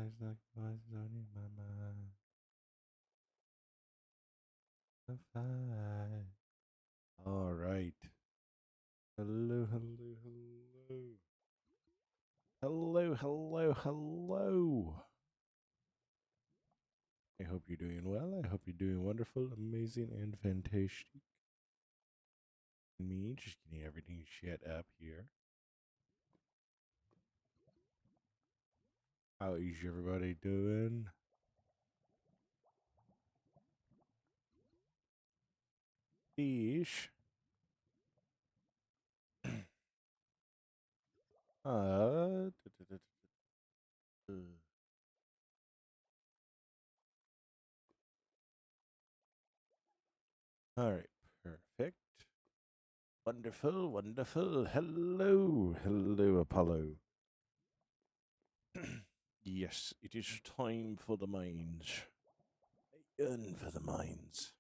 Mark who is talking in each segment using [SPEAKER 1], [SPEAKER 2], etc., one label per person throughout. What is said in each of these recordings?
[SPEAKER 1] voices on in my mind. The fight. All right. Hello, hello, hello. Hello, hello, hello. I hope you're doing well. I hope you're doing wonderful, amazing, and fantastic. Me just getting everything shut up here. How is everybody doing? Fish. Uh, All right, perfect. Wonderful, wonderful. Hello, hello, Apollo. Yes, it is time for the mines. I yearn for the mines.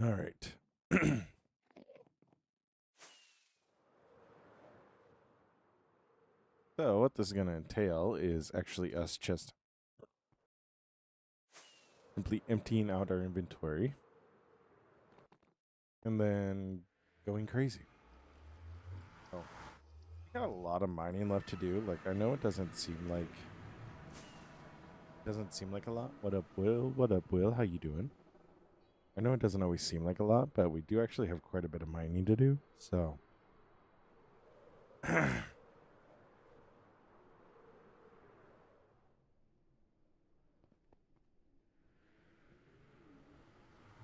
[SPEAKER 1] All right. So, what this is going to entail is actually us just simply emptying out our inventory and then going crazy. So, we got a lot of mining left to do. Like, I know it doesn't seem like a lot. What up, Will? What up, Will? How you doing? I know it doesn't always seem like a lot, but we do actually have quite a bit of mining to do. So,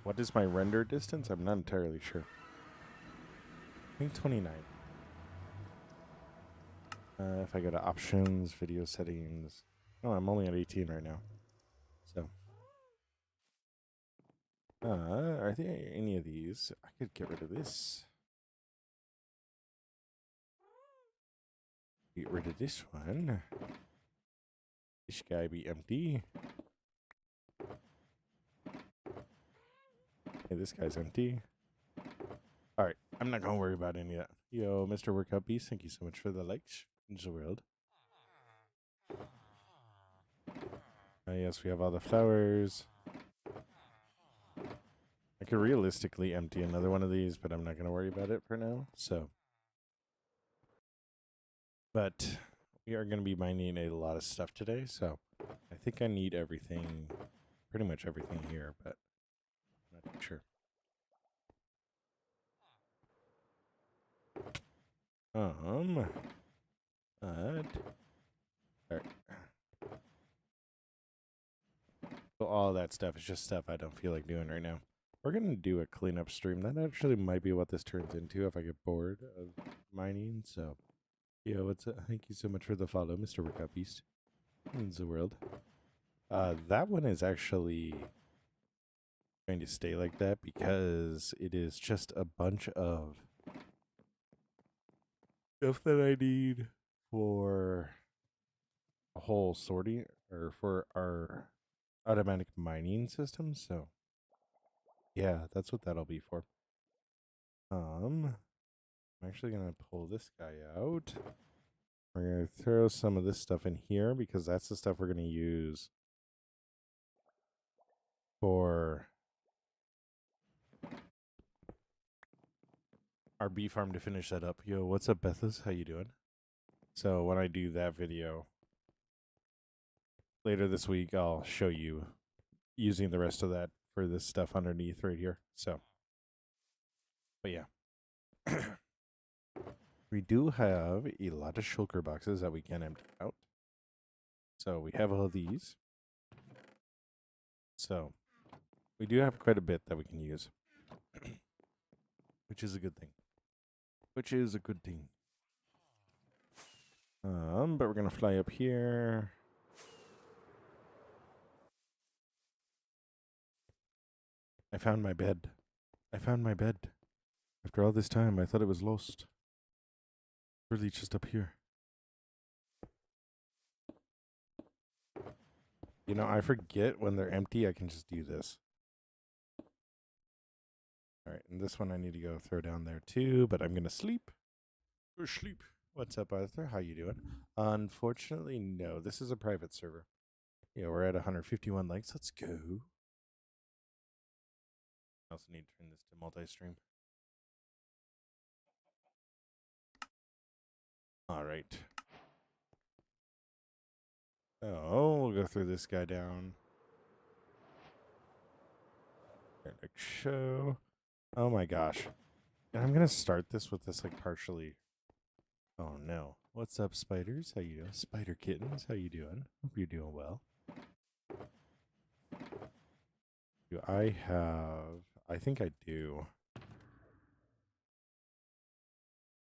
[SPEAKER 1] what is my render distance? I'm not entirely sure. I think 29. If I go to options, video settings. Oh, I'm only at 18 right now. So, are there any of these? I could get rid of this. Get rid of this one. This guy be empty. Hey, this guy's empty. All right, I'm not gonna worry about any of that. Yo, Mr. Workout Beast, thank you so much for the likes in the world. Yes, we have all the flowers. I could realistically empty another one of these, but I'm not gonna worry about it for now. So, but we are gonna be mining a lot of stuff today, so I think I need everything, pretty much everything here, but I'm not sure. But all right. So all that stuff is just stuff I don't feel like doing right now. We're gonna do a cleanup stream. That actually might be what this turns into if I get bored of mining. So, yo, what's up? Thank you so much for the follow, Mr. Workout Beast. Means the world. That one is actually going to stay like that because it is just a bunch of stuff that I need for a whole sorting or for our automatic mining system. So yeah, that's what that'll be for. I'm actually gonna pull this guy out. We're gonna throw some of this stuff in here because that's the stuff we're gonna use for our bee farm to finish that up. Yo, what's up, Bethas? How you doing? So when I do that video later this week, I'll show you using the rest of that for this stuff underneath right here. So, but yeah. We do have a lot of shulker boxes that we can empty out. So we have all these. So we do have quite a bit that we can use, which is a good thing. Which is a good thing. But we're gonna fly up here. I found my bed. I found my bed. After all this time, I thought it was lost. Really, just up here. You know, I forget when they're empty, I can just do this. All right, and this one I need to go throw down there too, but I'm gonna sleep. Or sleep. What's up, Arthur? How you doing? Unfortunately, no. This is a private server. Yeah, we're at 151 likes. Let's go. I also need to turn this to multi-stream. All right. Oh, we'll go through this guy down. Next show. Oh my gosh. And I'm gonna start this with this like partially. Oh no. What's up, spiders? How you doing? Spider kittens, how you doing? Hope you're doing well. Do I have... I think I do.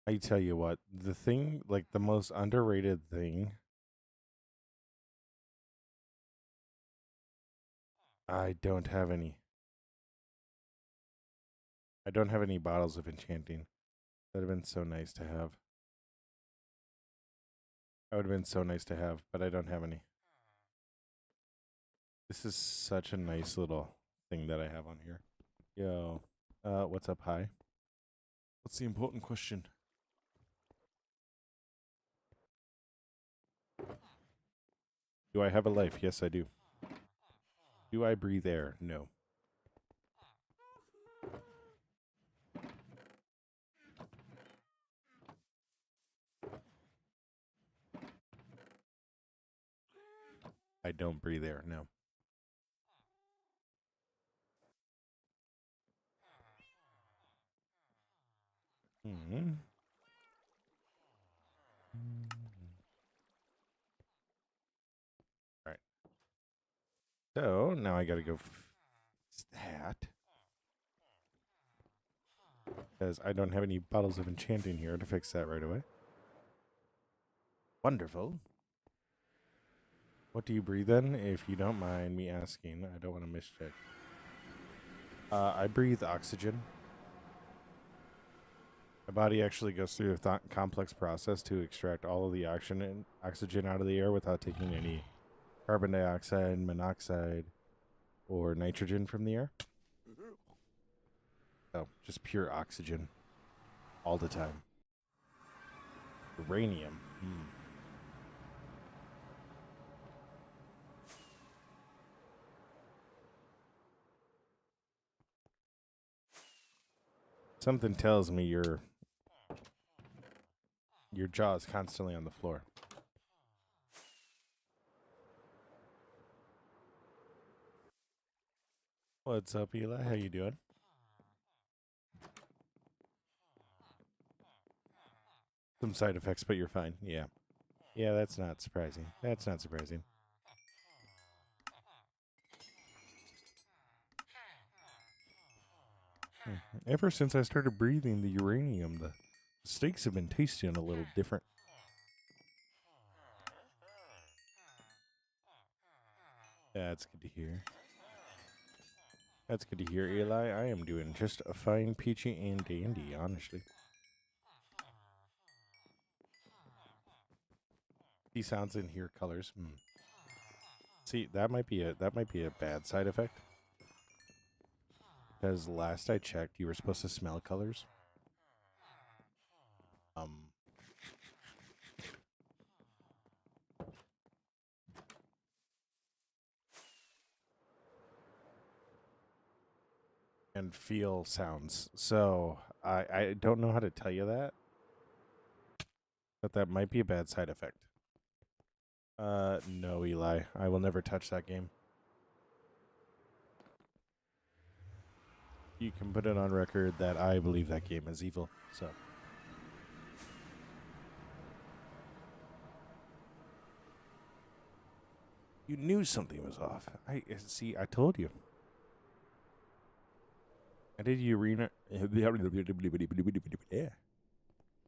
[SPEAKER 1] I tell you what, the thing, like the most underrated thing, I don't have any. I don't have any bottles of enchanting. That'd have been so nice to have. That would have been so nice to have, but I don't have any. This is such a nice little thing that I have on here. Yo, what's up? Hi. What's the important question? Do I have a life? Yes, I do. Do I breathe air? No. I don't breathe air. No. Mm-hmm. All right. So now I gotta go fix that. Because I don't have any bottles of enchanting here to fix that right away. Wonderful. What do you breathe in? If you don't mind me asking, I don't want to mischeck. I breathe oxygen. My body actually goes through a complex process to extract all of the oxygen out of the air without taking any carbon dioxide, monoxide, or nitrogen from the air. So, just pure oxygen all the time. Uranium. Something tells me your jaw is constantly on the floor. What's up, Eli? How you doing? Some side effects, but you're fine. Yeah. Yeah, that's not surprising. That's not surprising. Ever since I started breathing the uranium, the steaks have been tasting a little different. That's good to hear. That's good to hear, Eli. I am doing just a fine, peachy, and dandy, honestly. See sounds and hear colors. See, that might be a bad side effect. Because last I checked, you were supposed to smell colors. And feel sounds. So I don't know how to tell you that, but that might be a bad side effect. No, Eli. I will never touch that game. You can put it on record that I believe that game is evil. So. You knew something was off. I see. I told you. I did uranium. Yeah.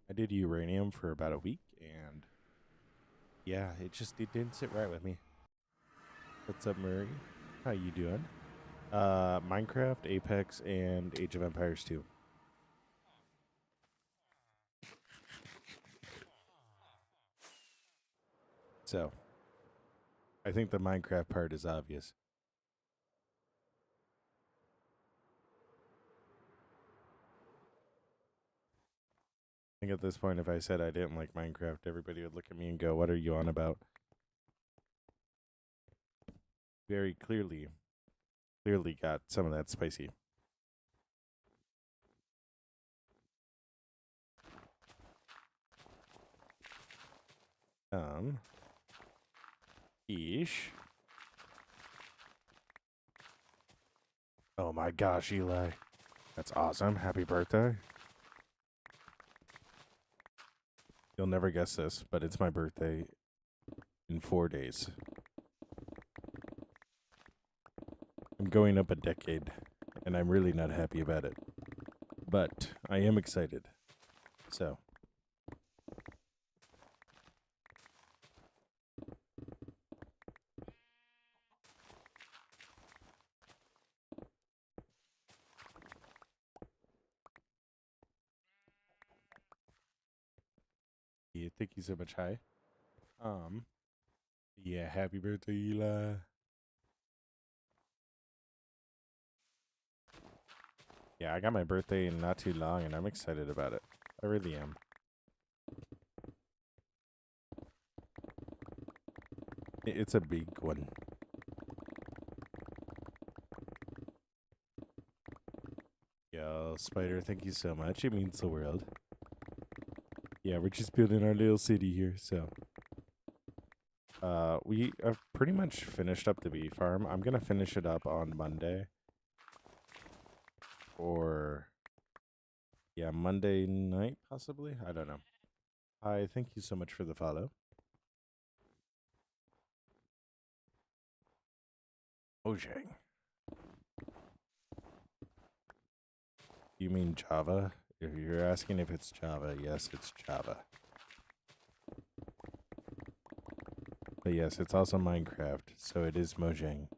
[SPEAKER 1] I did uranium for about a week, and yeah, it didn't sit right with me. What's up, Murray? How you doing? Minecraft, Apex, and Age of Empires 2. So, I think the Minecraft part is obvious. think at this point, if I said I didn't like Minecraft, everybody would look at me and go, "What are you on about?" Very clearly got some of that spicy. Ish. Oh my gosh, Eli. That's awesome. Happy birthday. You'll never guess this, but it's my birthday in 4 days. I'm going up a decade, and I'm really not happy about it. But I am excited. So. Yeah, thank you so much. Hi. Yeah, happy birthday, Eli. Yeah, I got my birthday in not too long, and I'm excited about it. I really am. It's a big one. Yo, Spider, thank you so much. It means the world. Yeah, we're just building our little city here, so. We have pretty much finished up the bee farm. I'm gonna finish it up on Monday. Or, yeah, Monday night, possibly? I don't know. Hi, thank you so much for the follow. Mojang. You mean Java? If you're asking if it's Java, yes, it's Java. But yes, it's also Minecraft, so it is Mojang.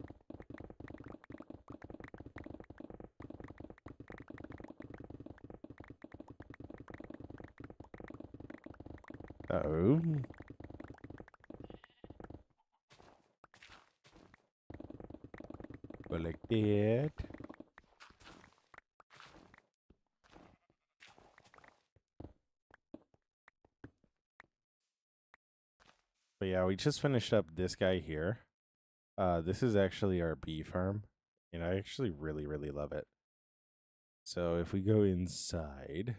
[SPEAKER 1] Uh-oh. Go like that. But yeah, we just finished up this guy here. This is actually our bee farm, and I actually really, really love it. So if we go inside,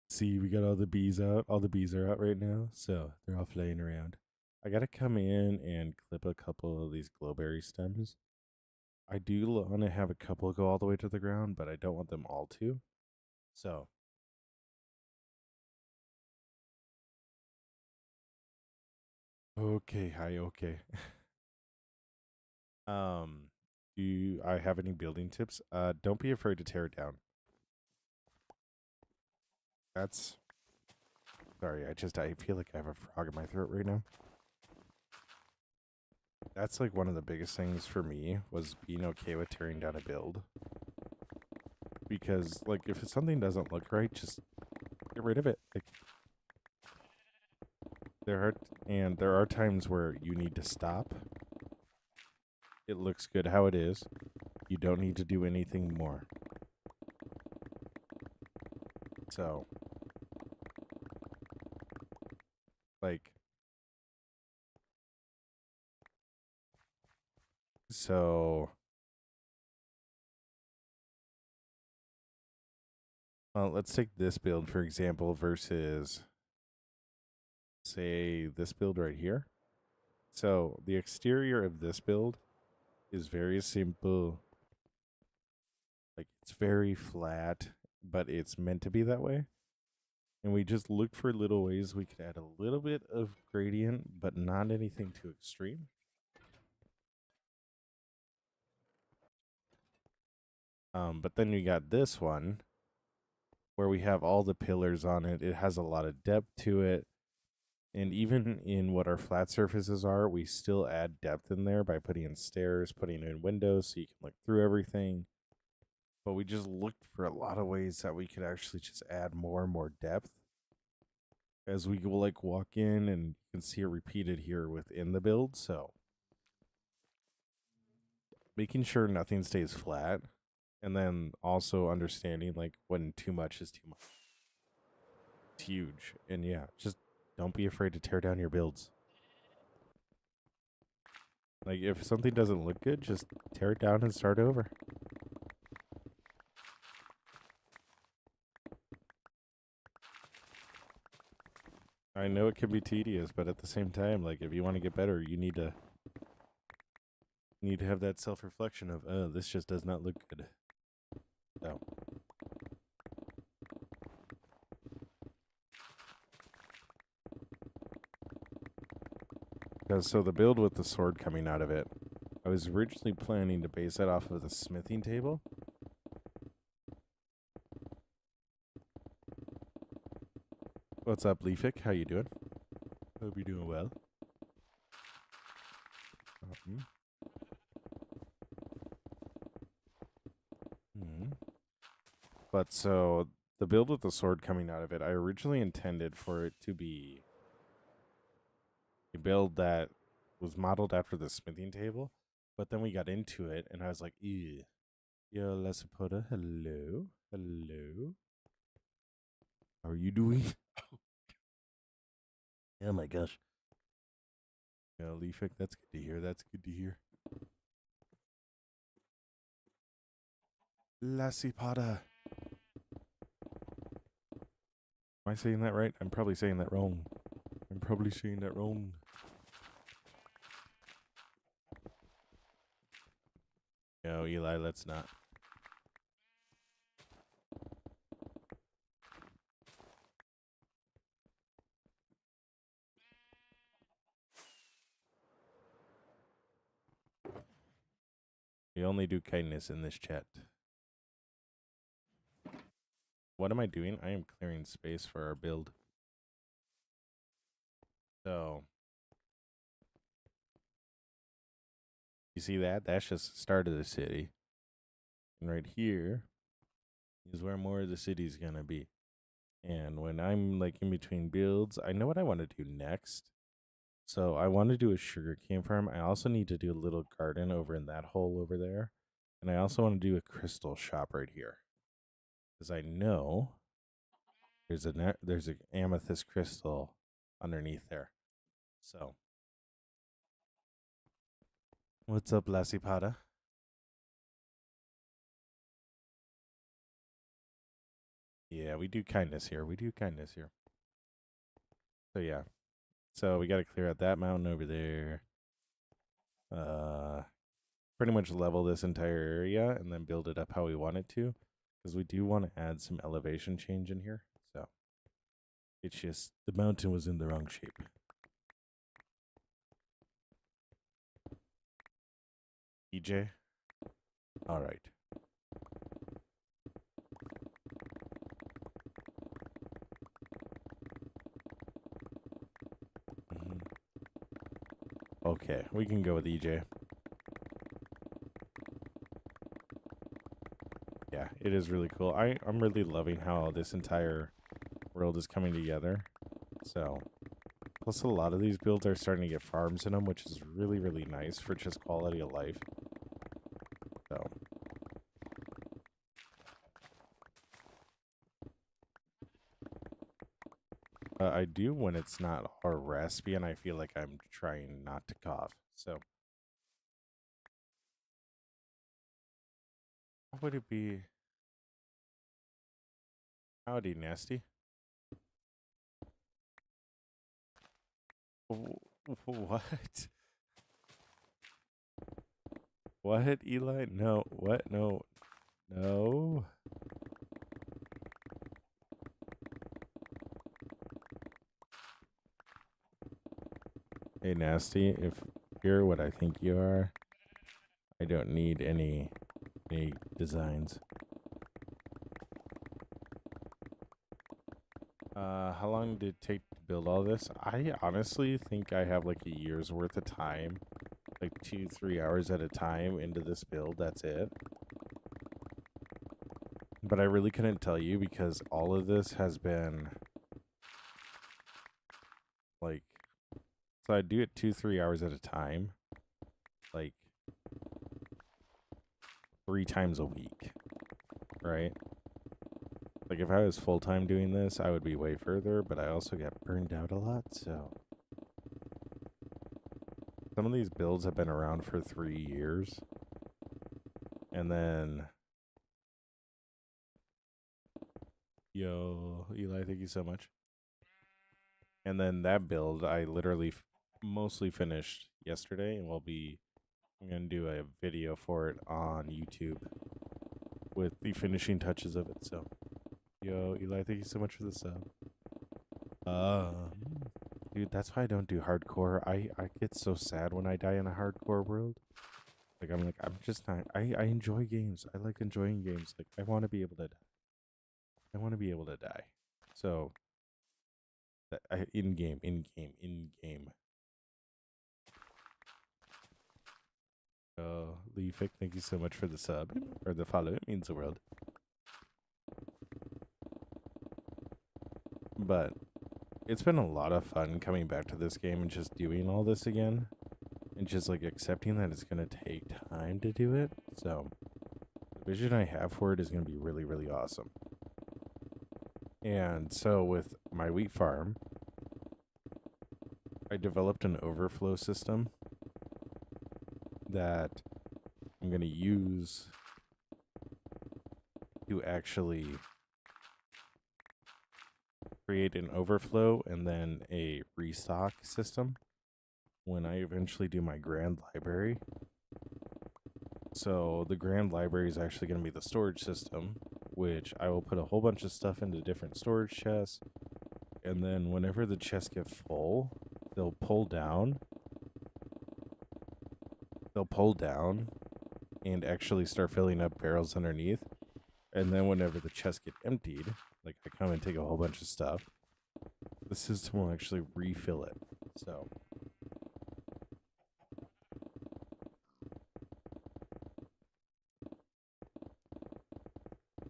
[SPEAKER 1] see, we got all the bees out. All the bees are out right now, so they're all flying around. I gotta come in and clip a couple of these glowberry stems. I do want to have a couple go all the way to the ground, but I don't want them all to. So. Okay, hi, okay. um, do I have any building tips? Don't be afraid to tear it down. That's sorry, I feel like I have a frog in my throat right now. That's like one of the biggest things for me was being okay with tearing down a build. Because like if something doesn't look right, just get rid of it. Like there are times where you need to stop. It looks good how it is. You don't need to do anything more. So like so let's take this build for example versus say this build right here. So the exterior of this build is very simple. Like it's very flat, but it's meant to be that way. And we just looked for little ways we could add a little bit of gradient, but not anything too extreme. But then we got this one where we have all the pillars on it. It has a lot of depth to it. And even in what our flat surfaces are, we still add depth in there by putting in stairs, putting in windows so you can look through everything. But we just looked for a lot of ways that we could actually just add more and more depth as we go like walk in, and you can see it repeated here within the build. So making sure nothing stays flat, and then also understanding like when too much is too much. It's huge. And yeah, just don't be afraid to tear down your builds. Like, if something doesn't look good, just tear it down and start over. I know it can be tedious, but at the same time, like, if you want to get better, you need to have that self-reflection of, oh, this just does not look good. So. So the build with the sword coming out of it, I was originally planning to base that off of the smithing table. What's up, Leafic? How you doing? Hope you're doing well. But so the build with the sword coming out of it, I originally intended for it to be a build that was modeled after the smithing table, but then we got into it and I was like, ew. Yo, Lesapota, hello. Hello. How are you doing? Oh my gosh. Yeah, Leafic, that's good to hear. That's good to hear. Lasipata. Am I saying that right? I'm probably saying that wrong. No, Eli, let's not. We only do kindness in this chat. What am I doing? I am clearing space for our build. So, you see that? That's just the start of the city. And right here is where more of the city's gonna be. And when I'm like in between builds, I know what I want to do next. So I want to do a sugarcane farm. I also need to do a little garden over in that hole over there. And I also want to do a crystal shop right here. Because I know there's an amethyst crystal underneath there. So, what's up, Lasipata? Yeah, we do kindness here. So yeah. So we got to clear out that mountain over there. Pretty much level this entire area and then build it up how we want it to. Because we do want to add some elevation change in here. So it's just the mountain was in the wrong shape. EJ? All right. Okay, we can go with EJ. Yeah, it is really cool. I'm really loving how this entire world is coming together. So, plus a lot of these builds are starting to get farms in them, which is really, really nice for just quality of life. So, I do when it's not a raspy and I feel like I'm trying not to cough. So, what would it be? Howdy, nasty. What? What, Eli? No. What? No. No. Hey, nasty. If you're what I think you are, I don't need any designs. How long did it take to build all this? I honestly think I have like a year's worth of time, like 2-3 hours at a time into this build. That's it. But I really couldn't tell you because all of this has been like, so I do it 2-3 hours at a time, like 3 times a week, right? Like, if I was full-time doing this, I would be way further, but I also get burned out a lot, so. Some of these builds have been around for 3 years. And then... Yo, Eli, thank you so much. And then that build, I literally mostly finished yesterday, and I'm going to do a video for it on YouTube with the finishing touches of it, so. Yo, Eli, thank you so much for the sub. Dude, that's why I don't do hardcore. I get so sad when I die in a hardcore world. Like, I'm just not, I enjoy games. I like enjoying games. Like, I want to be able to die. I want to be able to die. So, in-game. Leafic, thank you so much for the sub, or the follow. It means the world. But it's been a lot of fun coming back to this game and just doing all this again. And just, like, accepting that it's going to take time to do it. So, the vision I have for it is going to be really, really awesome. And so, with my wheat farm, I developed an overflow system that I'm going to use to actually create an overflow and then a restock system when I eventually do my grand library. So the grand library is actually going to be the storage system, which I will put a whole bunch of stuff into different storage chests. And then whenever the chests get full, they'll pull down and actually start filling up barrels underneath. And then whenever the chests get emptied, like I come and take a whole bunch of stuff, the system will actually refill it. So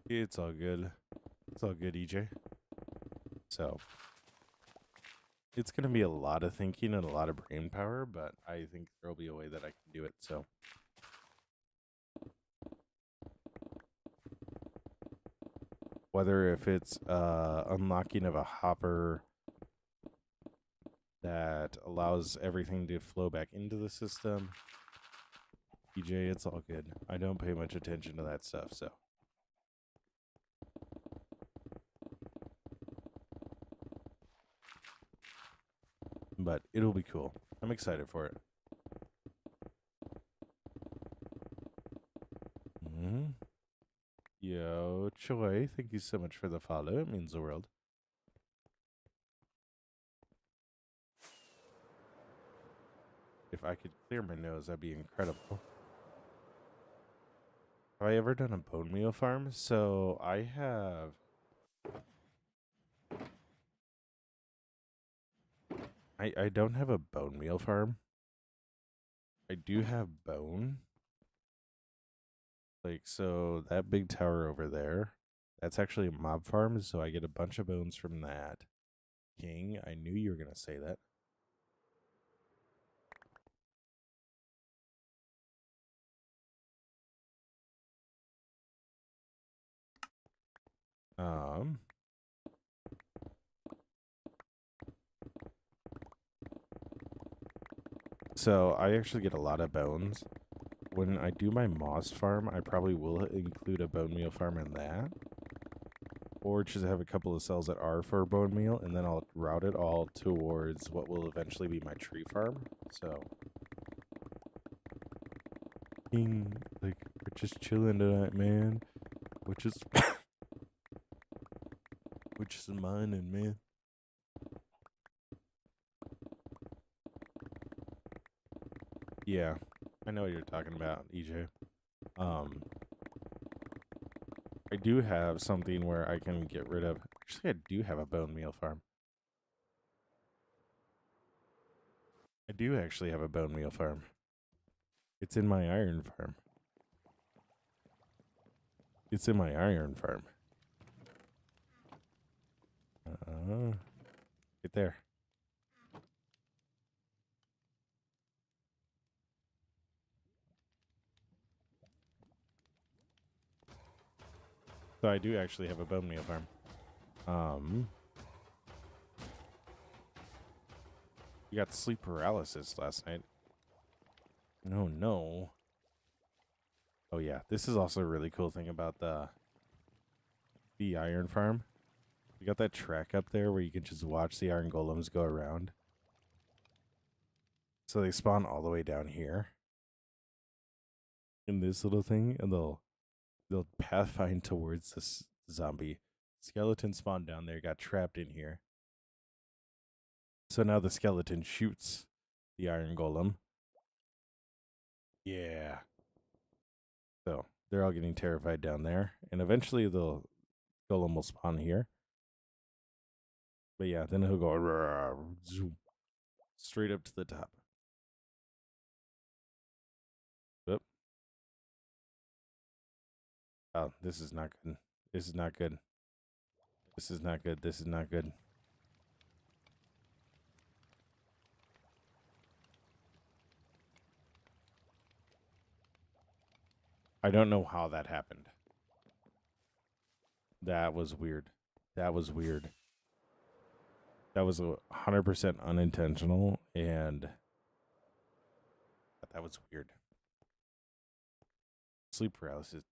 [SPEAKER 1] it's all good. It's all good, EJ. So it's going to be a lot of thinking and a lot of brain power, but I think there'll be a way that I can do it. So whether if it's unlocking of a hopper that allows everything to flow back into the system, EJ, it's all good. I don't pay much attention to that stuff, so. But it'll be cool. I'm excited for it. Yo, Choi, thank you so much for the follow. It means the world. If I could clear my nose, that'd be incredible. Have I ever done a bone meal farm? So I have. I don't have a bone meal farm. I do have bone. Like, so that big tower over there, that's actually a mob farm, so I get a bunch of bones from that. King, I knew you were going to say that. So I actually get a lot of bones. When I do my moss farm, I probably will include a bone meal farm in that. Or just have a couple of cells that are for bone meal, and then I'll route it all towards what will eventually be my tree farm. So, like, we're just chilling tonight, man. Which is mining, man. Yeah, I know what you're talking about, EJ. I do have something where I can get rid of. Actually, I do have a bone meal farm. I do actually have a bone meal farm. It's in my iron farm. It's in my iron farm. Right there. So I do actually have a bone meal farm. You got sleep paralysis last night. No, no. Oh yeah, this is also a really cool thing about the iron farm. You got that track up there where you can just watch the iron golems go around. So they spawn all the way down here in this little thing, and they'll pathfind towards this zombie. Skeleton spawned down there, got trapped in here. So now the skeleton shoots the iron golem. Yeah. So they're all getting terrified down there, and eventually the golem will spawn here. But yeah, then he'll go zoom, straight up to the top. Whoop. Oh, this is not good. This is not good. This is not good. This is not good. I don't know how that happened. That was weird. That was weird. That was 100% unintentional, and that was weird. Sleep paralysis.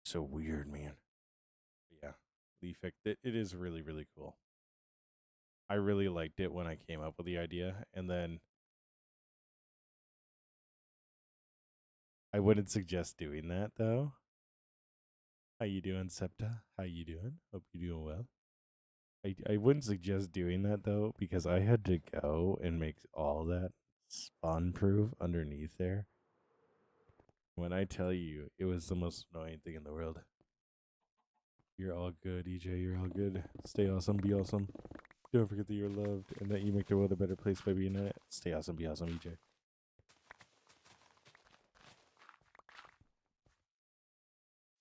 [SPEAKER 1] So weird, man. But yeah, the effect. It is really, really cool. I really liked it when I came up with the idea, and then I wouldn't suggest doing that, though. How you doing, Septa? How you doing? Hope you're doing well. I wouldn't suggest doing that, though, because I had to go and make all that spawn-proof underneath there. When I tell you, it was the most annoying thing in the world. You're all good, EJ. You're all good. Stay awesome. Be awesome. Don't forget that you're loved and that you make the world a better place by being in it. Stay awesome. Be awesome, EJ.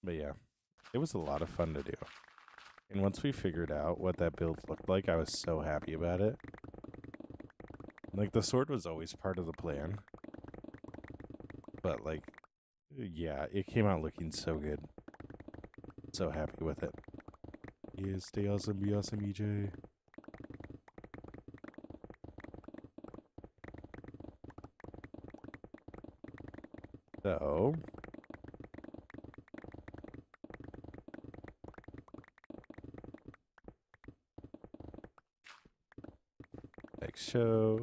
[SPEAKER 1] But yeah, it was a lot of fun to do. And once we figured out what that build looked like, I was so happy about it. Like, the sword was always part of the plan. But, like, yeah, it came out looking so good. So happy with it. Yeah, stay awesome, be awesome, EJ. So, next show.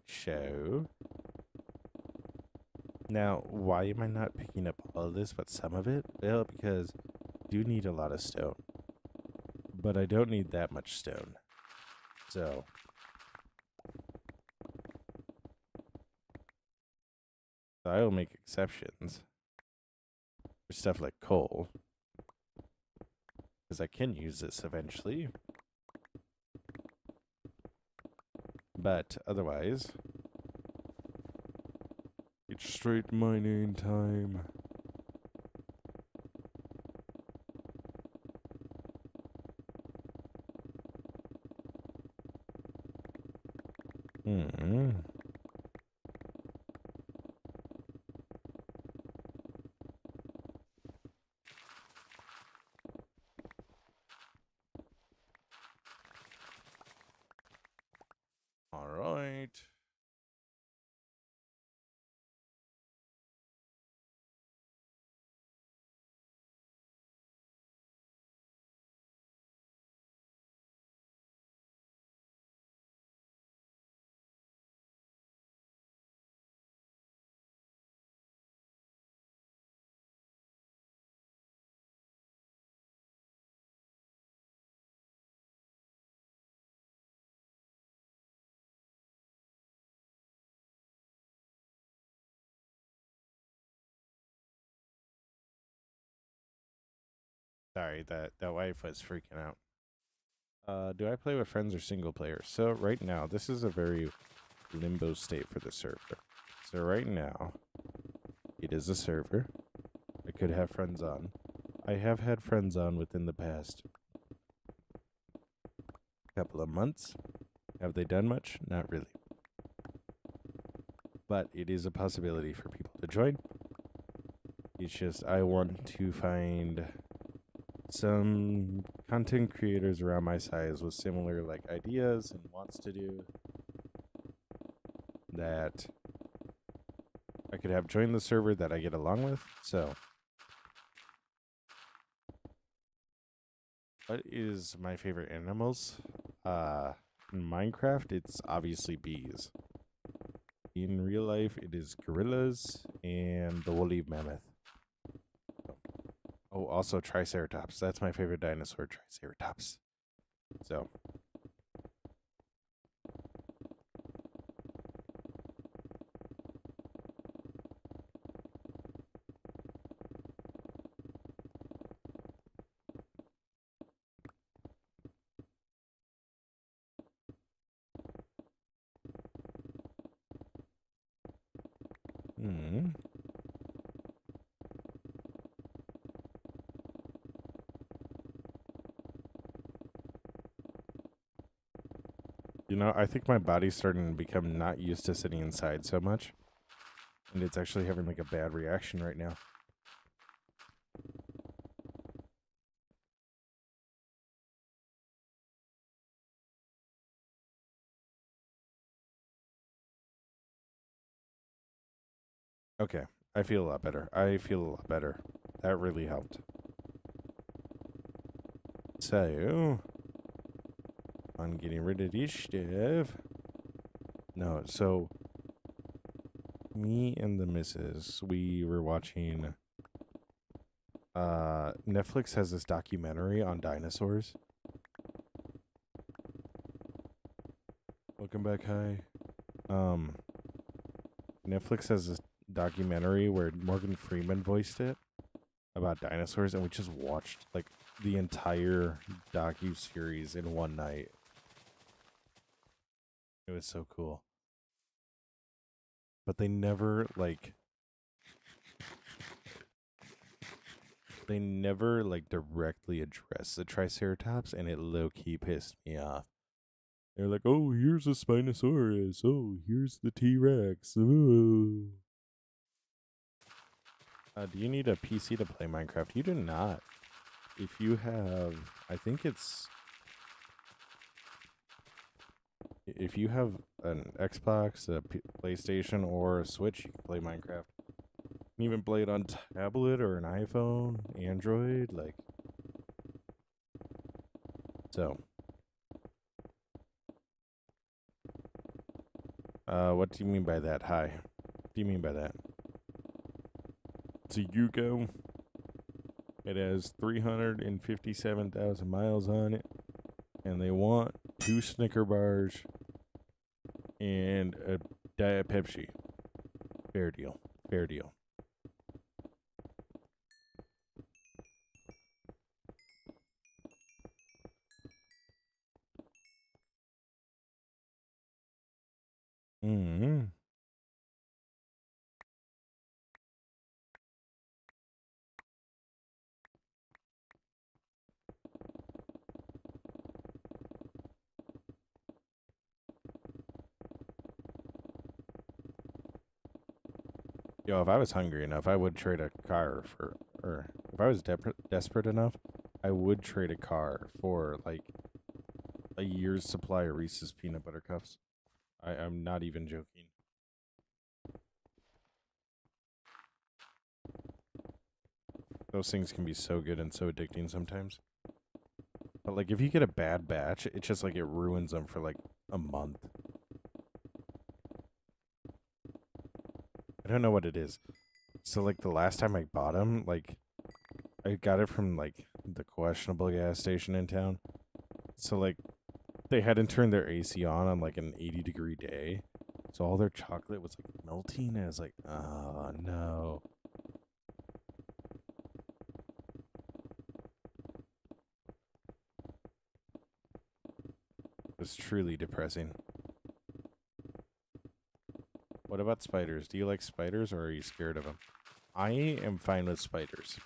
[SPEAKER 1] Show. Now, why am I not picking up all of this, but some of it? Well, because I do need a lot of stone. But I don't need that much stone. So, I will make exceptions for stuff like coal. Because I can use this eventually. But otherwise, it's straight mining time. All right. Sorry, that wife was freaking out. Do I play with friends or single player? So right now, this is a very limbo state for the server. So right now, it is a server. I could have friends on. I have had friends on within the past couple of months. Have they done much? Not really. But it is a possibility for people to join. It's just I want to find some content creators around my size with similar like ideas and wants to do that I could have join the server that I get along with. So what is my favorite animals? In Minecraft, it's obviously bees. In real life, it is gorillas and the woolly mammoth. Oh, also Triceratops. That's my favorite dinosaur, Triceratops. So. Hmm. You know, I think my body's starting to become not used to sitting inside so much. And it's actually having like a bad reaction right now. Okay, I feel a lot better. That really helped. So, on getting rid of this stuff. No, so me and the missus, we were watching Netflix has this documentary on dinosaurs. Welcome back, hi. Netflix has this documentary where Morgan Freeman voiced it about dinosaurs, and we just watched like the entire docu-series in one night. It was so cool. But they never directly address the Triceratops, and it low-key pissed me off. They're like, oh, here's a Spinosaurus. Oh, here's the T-Rex. Oh. Do you need a PC to play Minecraft? You do not. If you have, I think it's, if you have an Xbox, a PlayStation, or a Switch, you can play Minecraft. You can even play it on tablet or an iPhone, Android, like. So. What do you mean by that? Hi. What do you mean by that? It's a Yugo. It has 357,000 miles on it. And they want 2 Snicker bars and a Diet Pepsi. Fair deal. Fair deal. Mm-hmm. Yo, if I was hungry enough, I would trade a car for, or if I was desperate enough, I would trade a car for like a year's supply of Reese's peanut butter cups. I'm not even joking. Those things can be so good and so addicting sometimes. But like if you get a bad batch, it's just like it ruins them for like a month. I don't know what it is. So like the last time I bought them, like I got it from like the questionable gas station in town. So like they hadn't turned their AC on like an 80-degree day. So all their chocolate was like melting, and I was like, oh no. It was truly depressing. What about spiders? Do you like spiders, or are you scared of them? I am fine with spiders.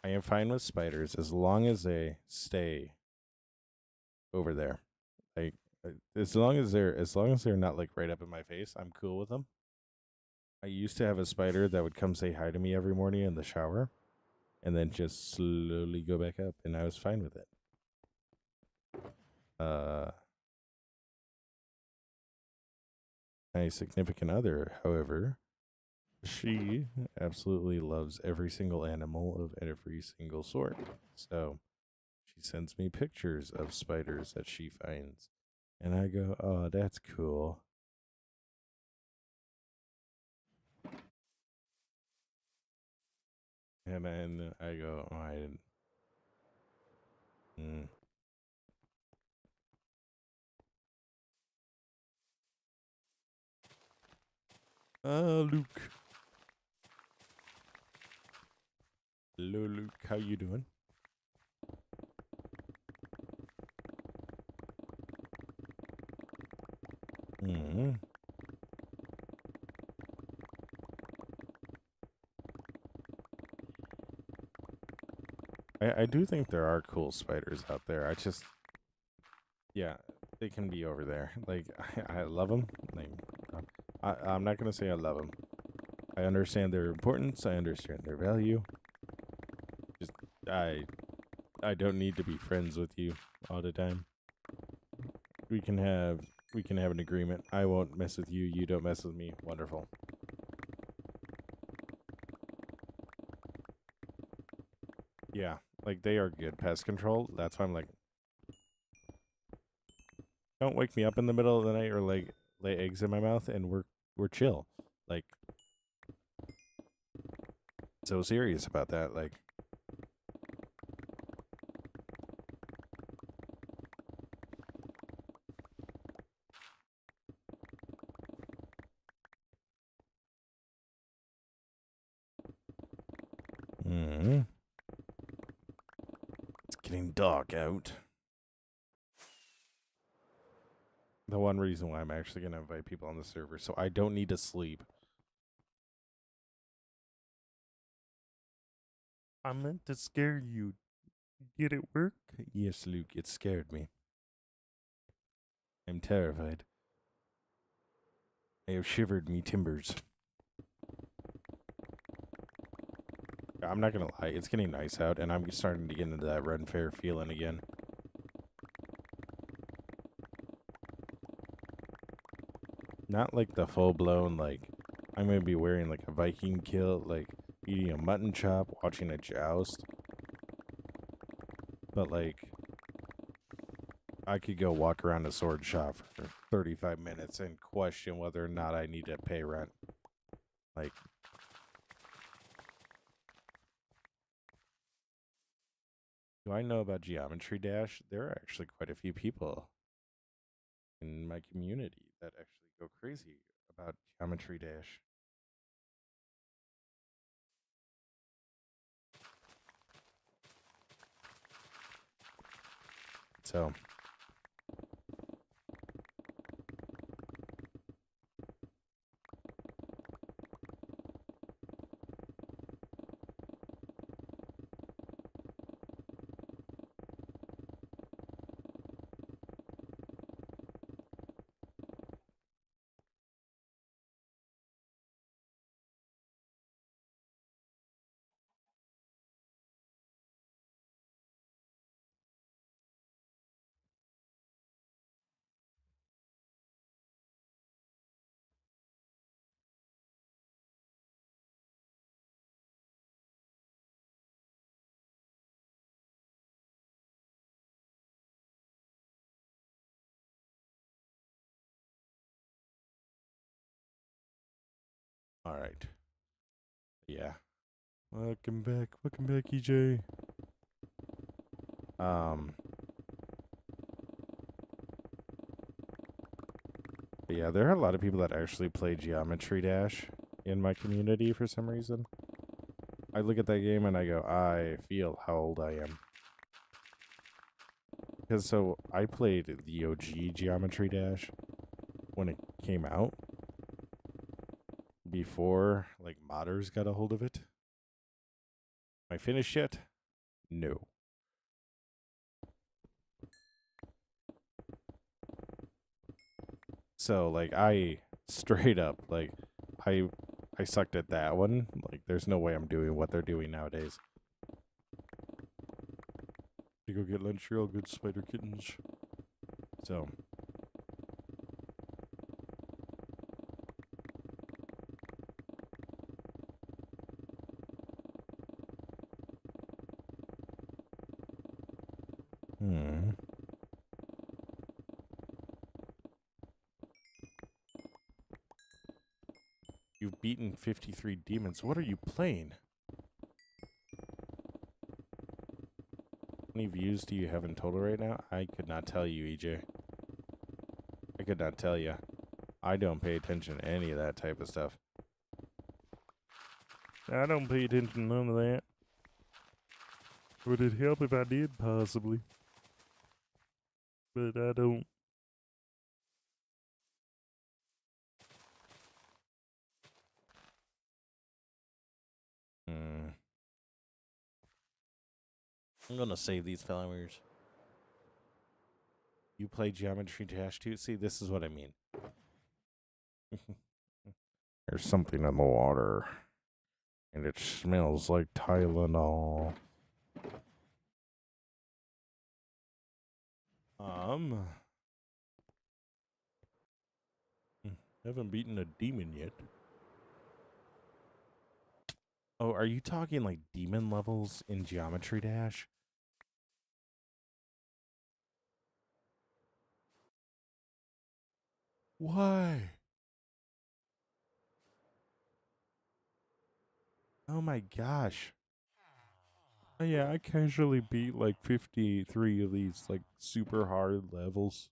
[SPEAKER 1] I am fine with spiders as long as they stay over there. Like as long as they're not like right up in my face, I'm cool with them. I used to have a spider that would come say hi to me every morning in the shower and then just slowly go back up, and I was fine with it. My significant other, however, she absolutely loves every single animal of every single sort. So she sends me pictures of spiders that she finds. And I go, oh, that's cool. And then I go, oh, I didn't. Mm. Luke. Hello, Luke. How you doing? Mm. I do think there are cool spiders out there. I just, yeah, they can be over there. Like, I love them. Like, I'm not going to say I love them. I understand their importance. I understand their value. Just, I don't need to be friends with you all the time. We can have an agreement. I won't mess with you. You don't mess with me. Wonderful. Yeah, like they are good pest control. That's why I'm like, don't wake me up in the middle of the night or like lay eggs in my mouth, and we're chill. Like, so serious about that. Like, it's getting dark out. The one reason why I'm actually gonna invite people on the server, so I don't need to sleep. I meant to scare you. Did it work? Yes, Luke, it scared me. I'm terrified. I have shivered me timbers. I'm not gonna lie, it's getting nice out, and I'm starting to get into that run fair feeling again. Not like the full blown, like, I'm gonna be wearing like a Viking kilt, like eating a mutton chop, watching a joust. But like, I could go walk around a sword shop for 35 minutes and question whether or not I need to pay rent. Like, do I know about Geometry Dash? There are actually quite a few people in my community that actually go crazy about Geometry Dash. So, all right. Yeah. Welcome back, EJ. Um, yeah, there are a lot of people that actually play Geometry Dash in my community for some reason. I look at that game and I go, I feel how old I am. Because so I played the OG Geometry Dash when it came out before like modders got a hold of it. Am I finished yet? No. So like I straight up like I I sucked at that one. Like there's no way I'm doing what they're doing nowadays. You go get lunch, you're all good spider kittens. So hmm. You've beaten 53 demons. What are you playing? How many views do you have in total right now? I could not tell you, EJ. I could not tell you. I don't pay attention to any of that type of stuff. I don't pay attention to none of that. Would it help if I did? Possibly. But I don't. Hmm. I'm gonna save these followers. You play Geometry Dash too? See, this is what I mean. There's something in the water. And it smells like Tylenol. Haven't beaten a demon yet. Oh, are you talking like demon levels in Geometry Dash? Why? Oh my gosh. Oh, yeah, I casually beat like 53 of these like super hard levels.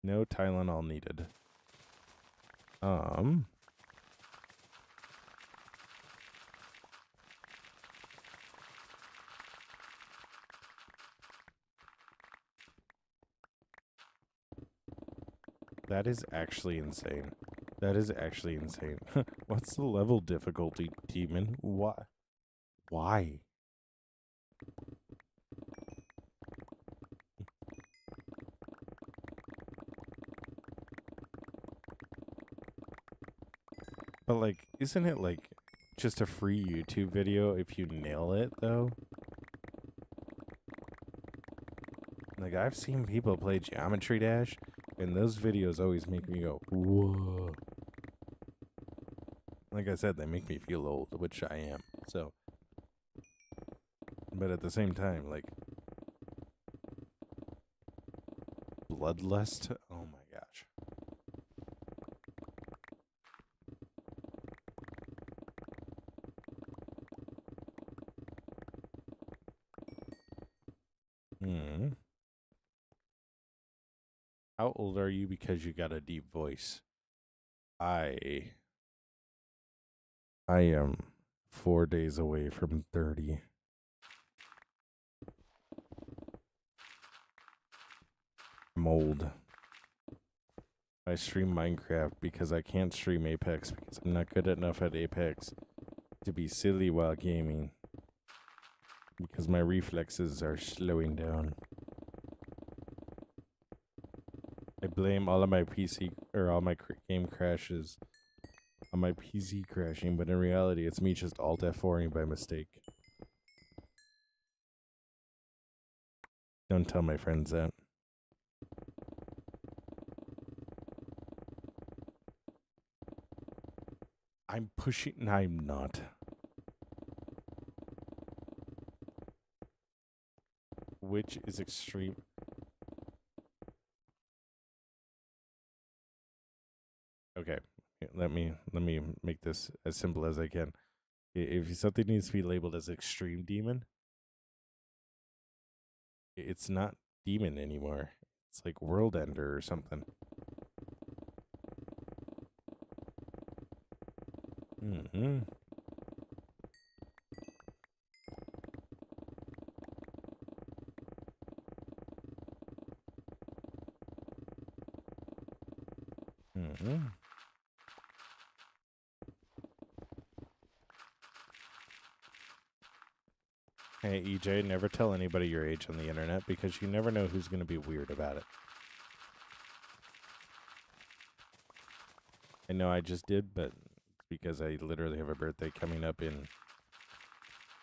[SPEAKER 1] No Tylenol needed. That is actually insane. That is actually insane. What's the level difficulty, demon? What? Why? But like, isn't it like just a free YouTube video if you nail it though? Like I've seen people play Geometry Dash, and those videos always make me go, whoa. Like I said, they make me feel old, which I am. So, but at the same time, like Bloodlust. Oh my gosh. Hmm. How old are you because you got a deep voice? I am 4 days away from 30. I'm old. I stream Minecraft because I can't stream Apex because I'm not good enough at Apex to be silly while gaming. Because my reflexes are slowing down. I blame all of my PC or all my game crashes on my PC crashing, but in reality, it's me just Alt F4ing by mistake. Don't tell my friends that. I'm pushing. I'm not. Which is extreme. Okay, let me make this as simple as I can. If something needs to be labeled as extreme demon, it's not demon anymore. It's like world ender or something. Mm-hmm. Hey, EJ, never tell anybody your age on the internet because you never know who's going to be weird about it. I know I just did, but because I literally have a birthday coming up in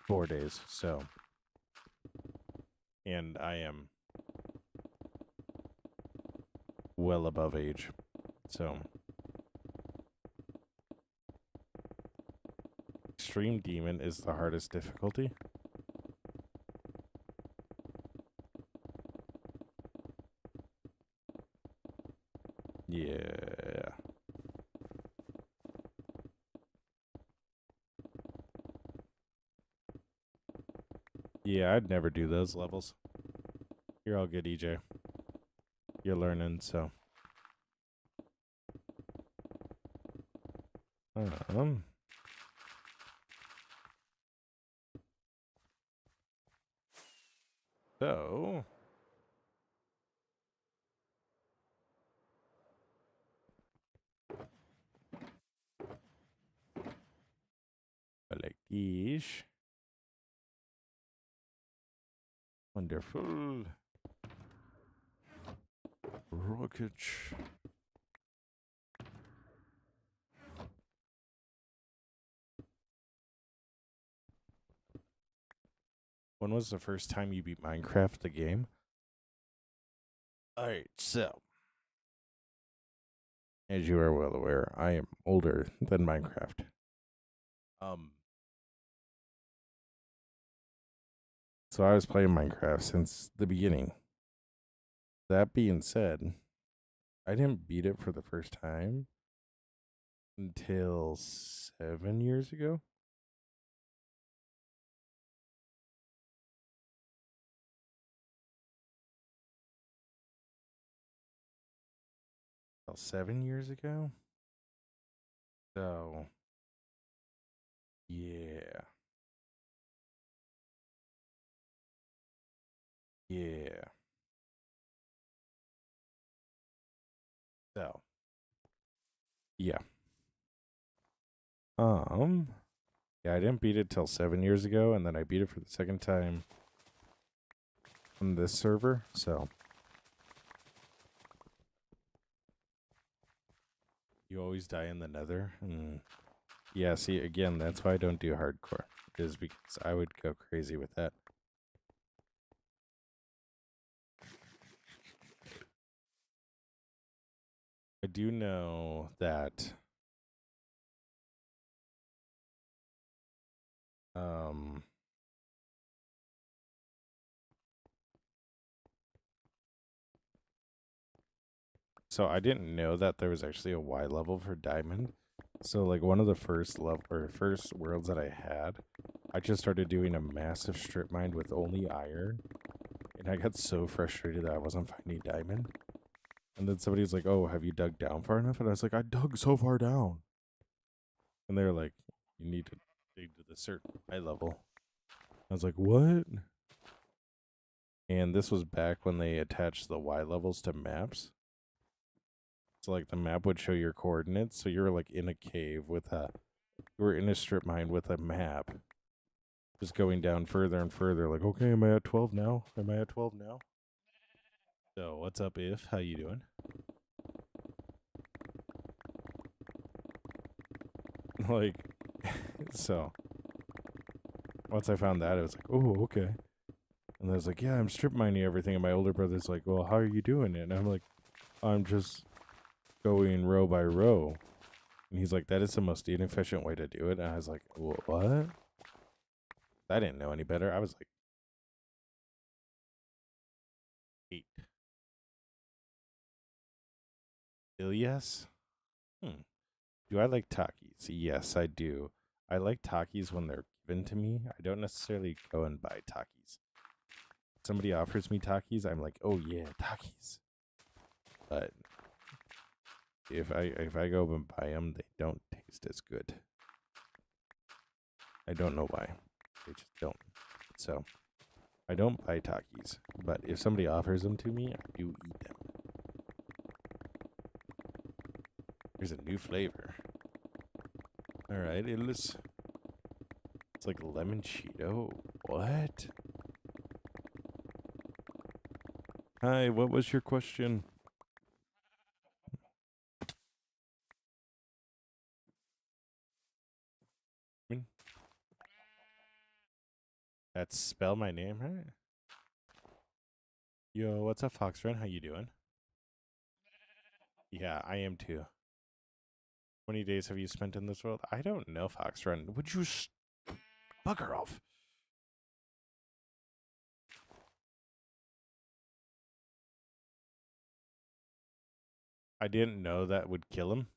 [SPEAKER 1] 4 days, so. And I am well above age, so. Extreme Demon is the hardest difficulty. Yeah. Yeah, I'd never do those levels. You're all good, EJ. You're learning, so. So. I like these. Wonderful. Rocket. When was the first time you beat Minecraft, the game? Alright, so. As you are well aware, I am older than Minecraft. So I was playing Minecraft since the beginning. That being said, I didn't beat it for the first time until 7 years ago. Well, 7 years ago? So, yeah. Yeah. So, yeah. Yeah, I didn't beat it till 7 years ago, and then I beat it for the second time on this server, so. You always die in the nether? Yeah, see, again, that's why I don't do hardcore, is because I would go crazy with that. I do know that so I didn't know that there was actually a Y level for diamond. So like one of the first worlds that I had, I just started doing a massive strip mine with only iron, and I got so frustrated that I wasn't finding diamond. And then somebody was like, "Oh, have you dug down far enough?" And I was like, "I dug so far down." And they were like, "You need to dig to the certain Y level." I was like, "What?" And this was back when they attached the Y levels to maps. So like the map would show your coordinates. So you're like in a cave with you were in a strip mine with a map. Just going down further and further. Like, okay, am I at 12 now? Am I at 12 now? So what's up, If? How you doing? Like, so once I found that, it was like, oh, okay. And I was like, yeah, I'm strip mining everything. And my older brother's like, well, how are you doing it? And I'm like, I'm just going row by row. And he's like, that is the most inefficient way to do it. And I was like, what? I didn't know any better. I was like 8. Ilyas? Do I like Takis? Yes, I do. I like Takis when they're given to me. I don't necessarily go and buy Takis. Somebody offers me Takis, I'm like, oh yeah, Takis. But if I go and buy them, they don't taste as good. I don't know why. They just don't. So I don't buy Takis. But if somebody offers them to me, I do eat them. There's a new flavor. All right, it's like lemon Cheeto. What? Hi, what was your question? That's spell my name, right? Yo, what's up, Fox Friend? How you doing? Yeah, I am too. How many days have you spent in this world? I don't know, Fox Friend. Would you bugger off? I didn't know that would kill him.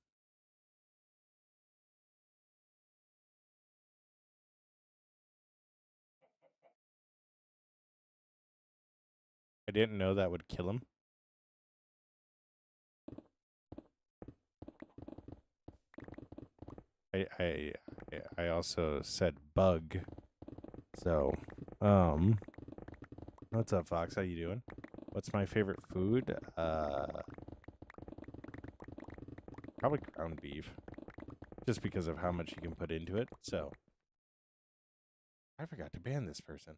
[SPEAKER 1] I didn't know that would kill him. I also said bug. So, what's up, Fox? How you doing? What's my favorite food? Probably ground beef, just because of how much you can put into it. So, I forgot to ban this person.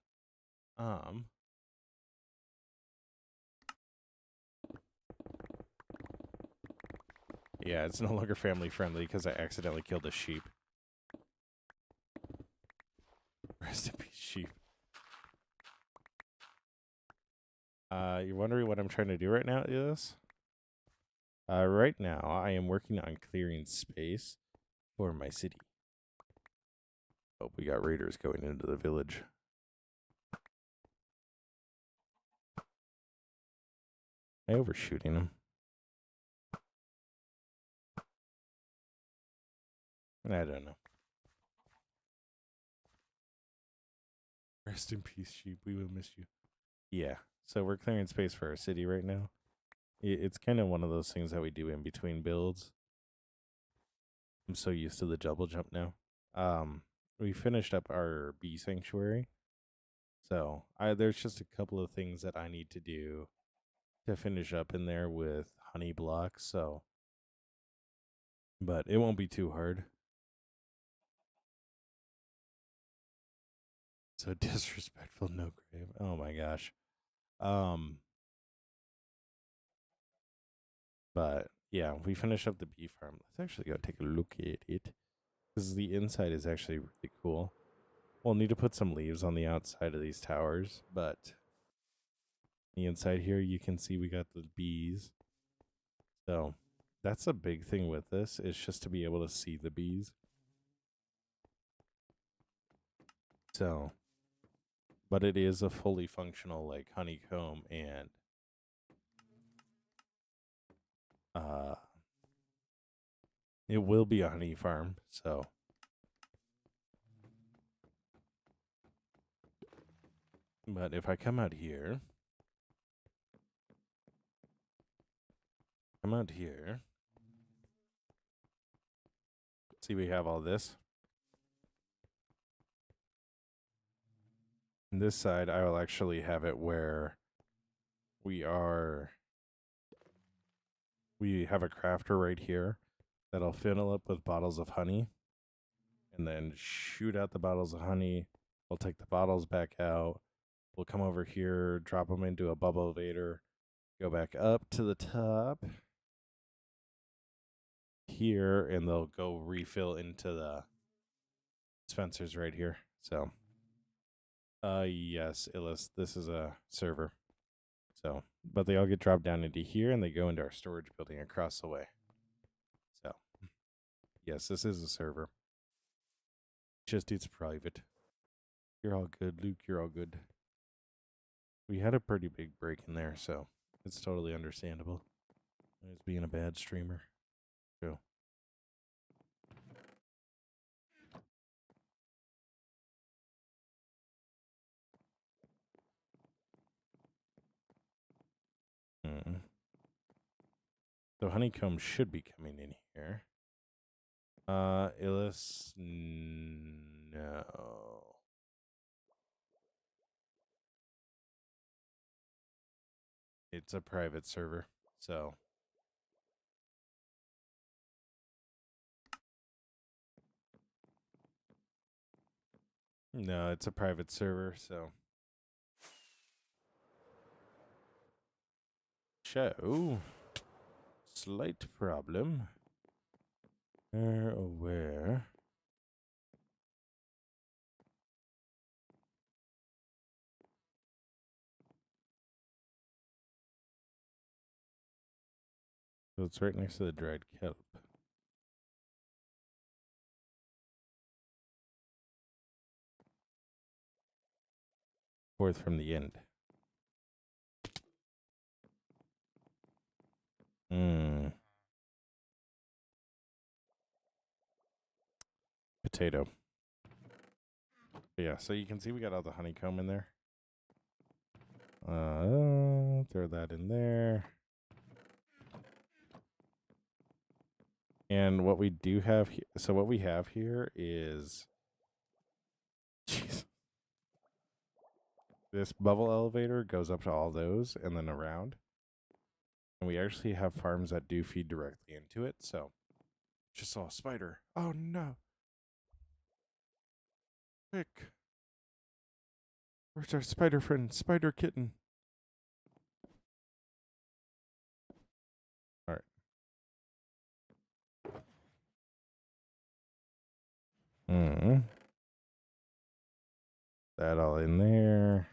[SPEAKER 1] Yeah, it's no longer family friendly because I accidentally killed a sheep. Rest in peace, sheep. You're wondering what I'm trying to do right now, is? Right now, I am working on clearing space for my city. Oh, we got raiders going into the village. Am I overshooting them? I don't know. Rest in peace, sheep. We will miss you. Yeah. So we're clearing space for our city right now. It's kind of one of those things that we do in between builds. I'm so used to the double jump now. We finished up our bee sanctuary. So there's just a couple of things that I need to do to finish up in there with honey blocks. So, but it won't be too hard. So disrespectful, no grave. Oh my gosh. But yeah, we finished up the bee farm. Let's actually go take a look at it, because the inside is actually really cool. We'll need to put some leaves on the outside of these towers, but the inside here, you can see we got the bees. So that's a big thing with this, is just to be able to see the bees. So, but it is a fully functional like honeycomb and it will be a honey farm. So but if I come out here, see we have all this. On this side, I will actually have it where we have a crafter right here that'll fill up with bottles of honey and then shoot out the bottles of honey. We'll take the bottles back out. We'll come over here, drop them into a bubble vader, go back up to the top here, and they'll go refill into the dispensers right here. So, yes, Illis, this is a server. So, but they all get dropped down into here, and they go into our storage building across the way. So, yes, this is a server. Just it's private. You're all good, Luke. You're all good. We had a pretty big break in there, so it's totally understandable. I was being a bad streamer. So. So honeycomb should be coming in here. Illis, no. It's a private server, so No, it's a private server, so. Show. Slight problem. Where? So it's right next to the dried kelp. Fourth from the end. Potato. But yeah, so you can see we got all the honeycomb in there. Throw that in there. And what we do have so what we have here is jeez, this bubble elevator goes up to all those and then around. And we actually have farms that do feed directly into it. So just saw a spider. Oh no. Quick. Where's our spider friend? Spider kitten. All right. That all in there.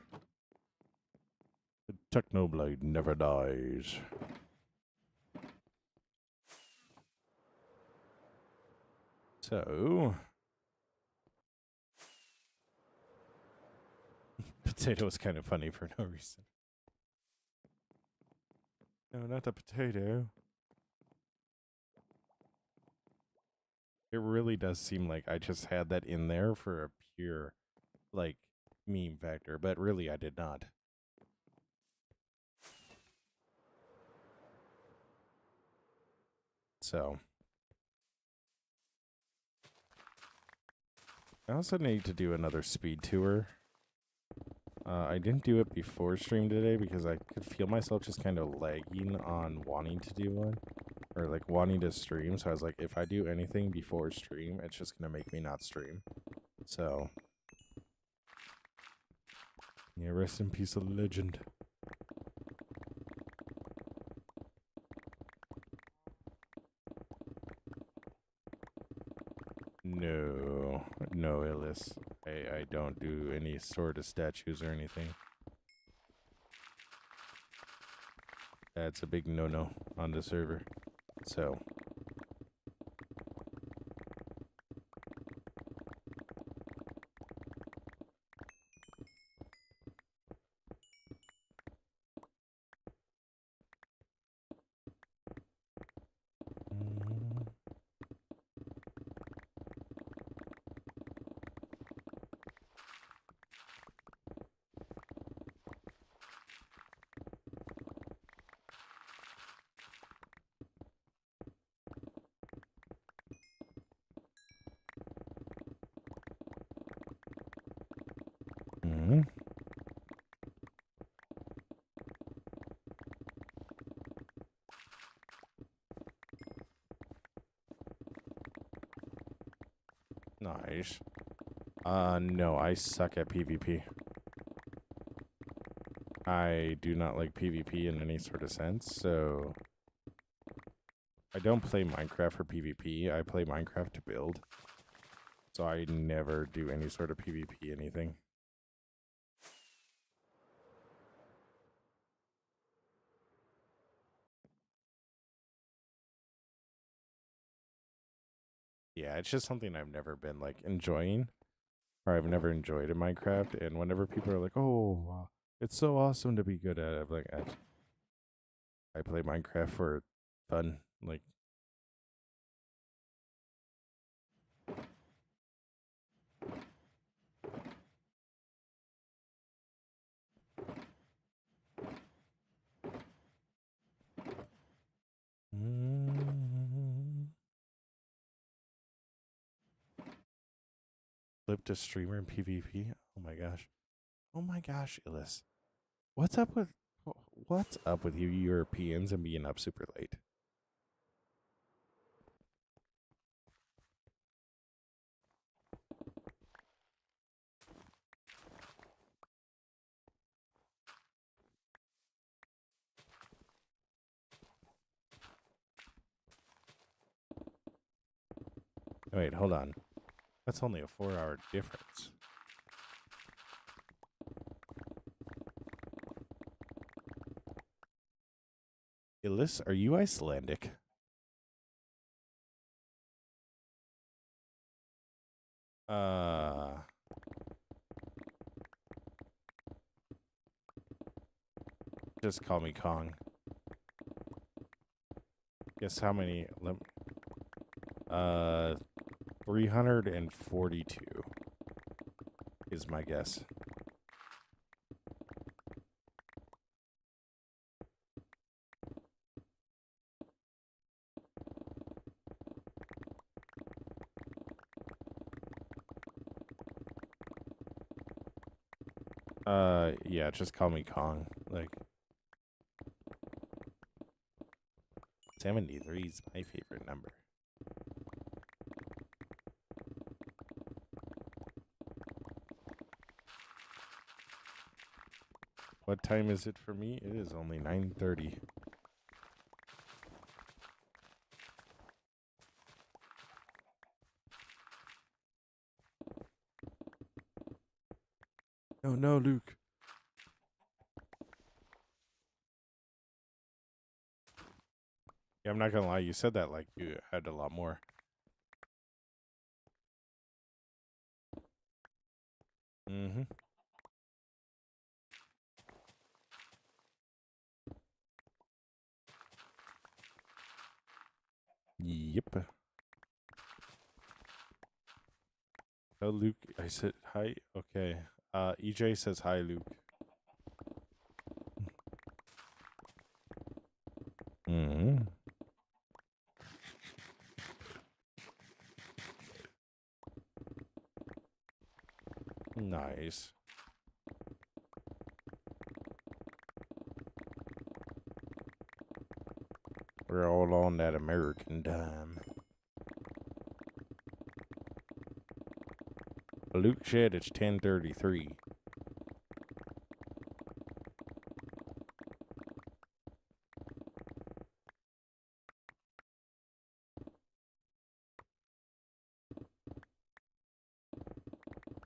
[SPEAKER 1] The Technoblade never dies. So potato is kind of funny for no reason. No, not the potato. It really does seem like I just had that in there for a pure, like, meme factor, but really I did not. So I also need to do another speed tour. I didn't do it before stream today because I could feel myself just kind of lagging on wanting to do one. Or like wanting to stream. So I was like, if I do anything before stream, it's just going to make me not stream. So yeah, rest in peace, a legend. No, Illis. I don't do any sort of statues or anything. That's a big no-no on the server. So nice. No, I suck at PvP. I do not like PvP in any sort of sense, so I don't play Minecraft for PvP. I play Minecraft to build. So I never do any sort of PvP anything. Yeah, it's just something I've never been like enjoying, or I've never enjoyed in Minecraft. And whenever people are like, "Oh, wow, it's so awesome to be good at it," I'm like, I play Minecraft for fun. Like, flip to streamer in PvP. Oh my gosh. Oh my gosh, Illis. What's up with you Europeans and being up super late? Wait, hold on. That's only a 4-hour difference. Illis, are you Icelandic? Just call me Kong. Guess how many? 342 is my guess. Yeah, just call me Kong. Like, 73 is my favorite number. What time is it for me? It is only 9:30. Oh no, Luke. Yeah, I'm not gonna lie, you said that like you had a lot more. Mm-hmm. Yep. Oh, Luke, I said hi. Okay. EJ says hi, Luke. Mm-hmm. Nice. We're all on that American time. Luke said it's 10:33.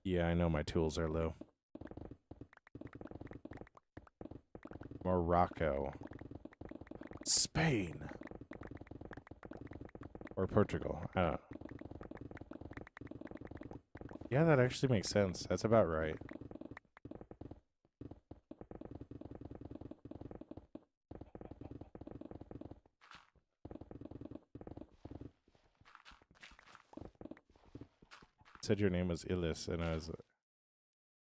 [SPEAKER 1] Yeah, I know my tools are low. Morocco. Spain. Or Portugal. I don't know. Yeah, that actually makes sense. That's about right. Said your name was Illis, and I was like,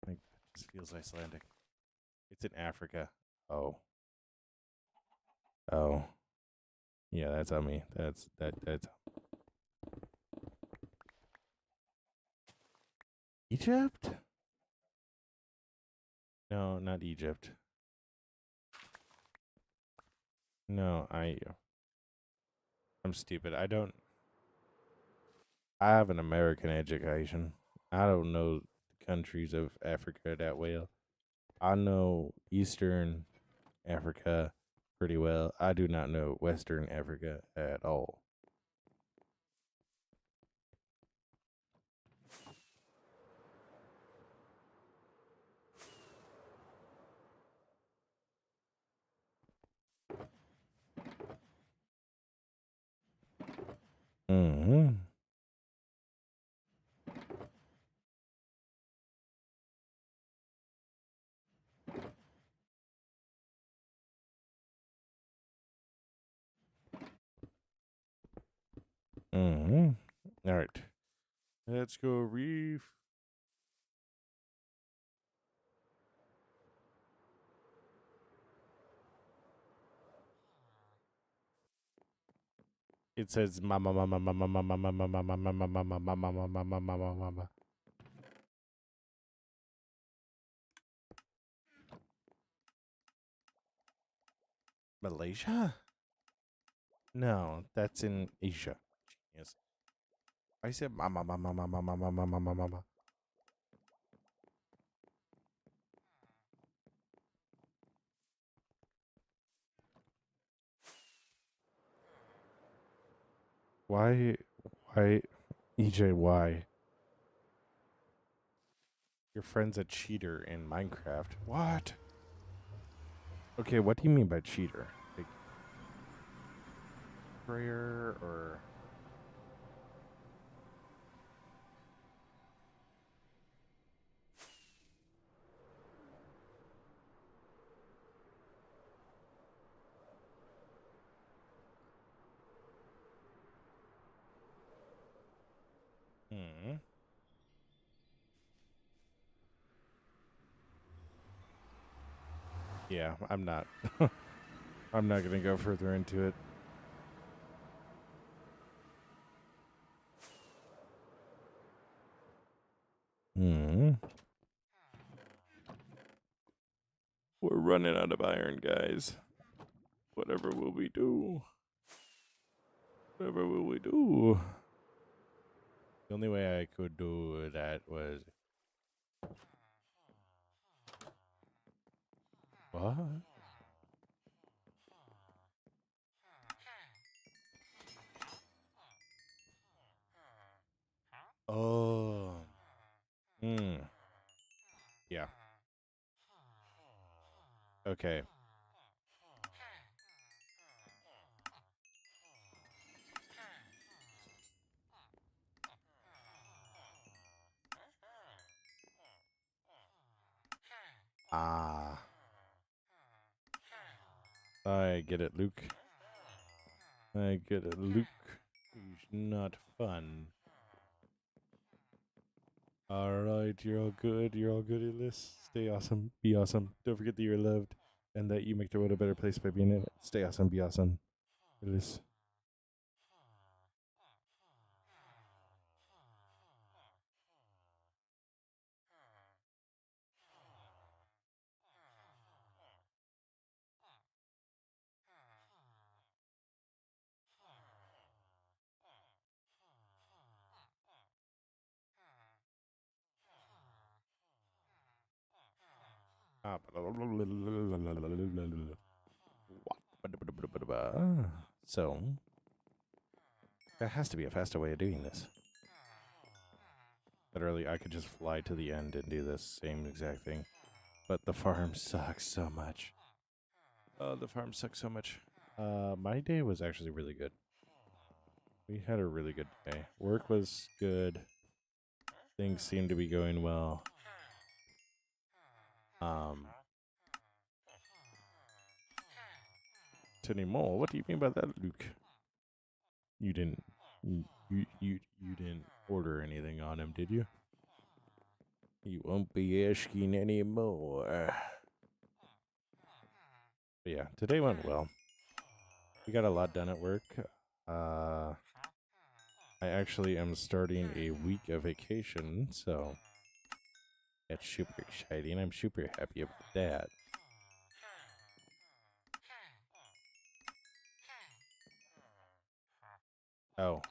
[SPEAKER 1] that just feels Icelandic. It's in Africa. Oh. Oh. Yeah, that's on me. That's Egypt? No, not Egypt. No, I'm stupid. I have an American education. I don't know the countries of Africa that well. I know Eastern Africa pretty well. I do not know Western Africa at all. Mm-hmm. Mm-hmm. All right. Let's go, Reef. It says mama mama mama mama mama mama mama mama mama mama mama mama mama. Malaysia? No, that's in Asia. Yes. I said mama mama mama mama mama mama mama. Why why EJY. Your friend's a cheater in Minecraft. What? Okay, what do you mean by cheater? Like, prayer or... Hmm. Yeah, I'm not. I'm not gonna go further into it. Hmm. We're running out of iron, guys. Whatever will we do? Whatever will we do? The only way I could do that was... What? Oh. Hmm. Yeah. Okay. Ah. I get it, Luke. I get it, Luke. He's not fun. Alright, you're all good. You're all good, Ellis. Stay awesome. Be awesome. Don't forget that you're loved and that you make the world a better place by being in it. Stay awesome. Be awesome. Ellis. Ah. So, there has to be a faster way of doing this. Literally, I could just fly to the end and do this same exact thing. But the farm sucks so much. Oh, the farm sucks so much. My day was actually really good. We had a really good day. Work was good. Things seem to be going well. Anymore. What do you mean by that, Luke? You didn't. You didn't order anything on him, did you? You won't be asking anymore. But yeah, today went well. We got a lot done at work. I actually am starting a week of vacation, so that's super exciting. I'm super happy about that. Oh,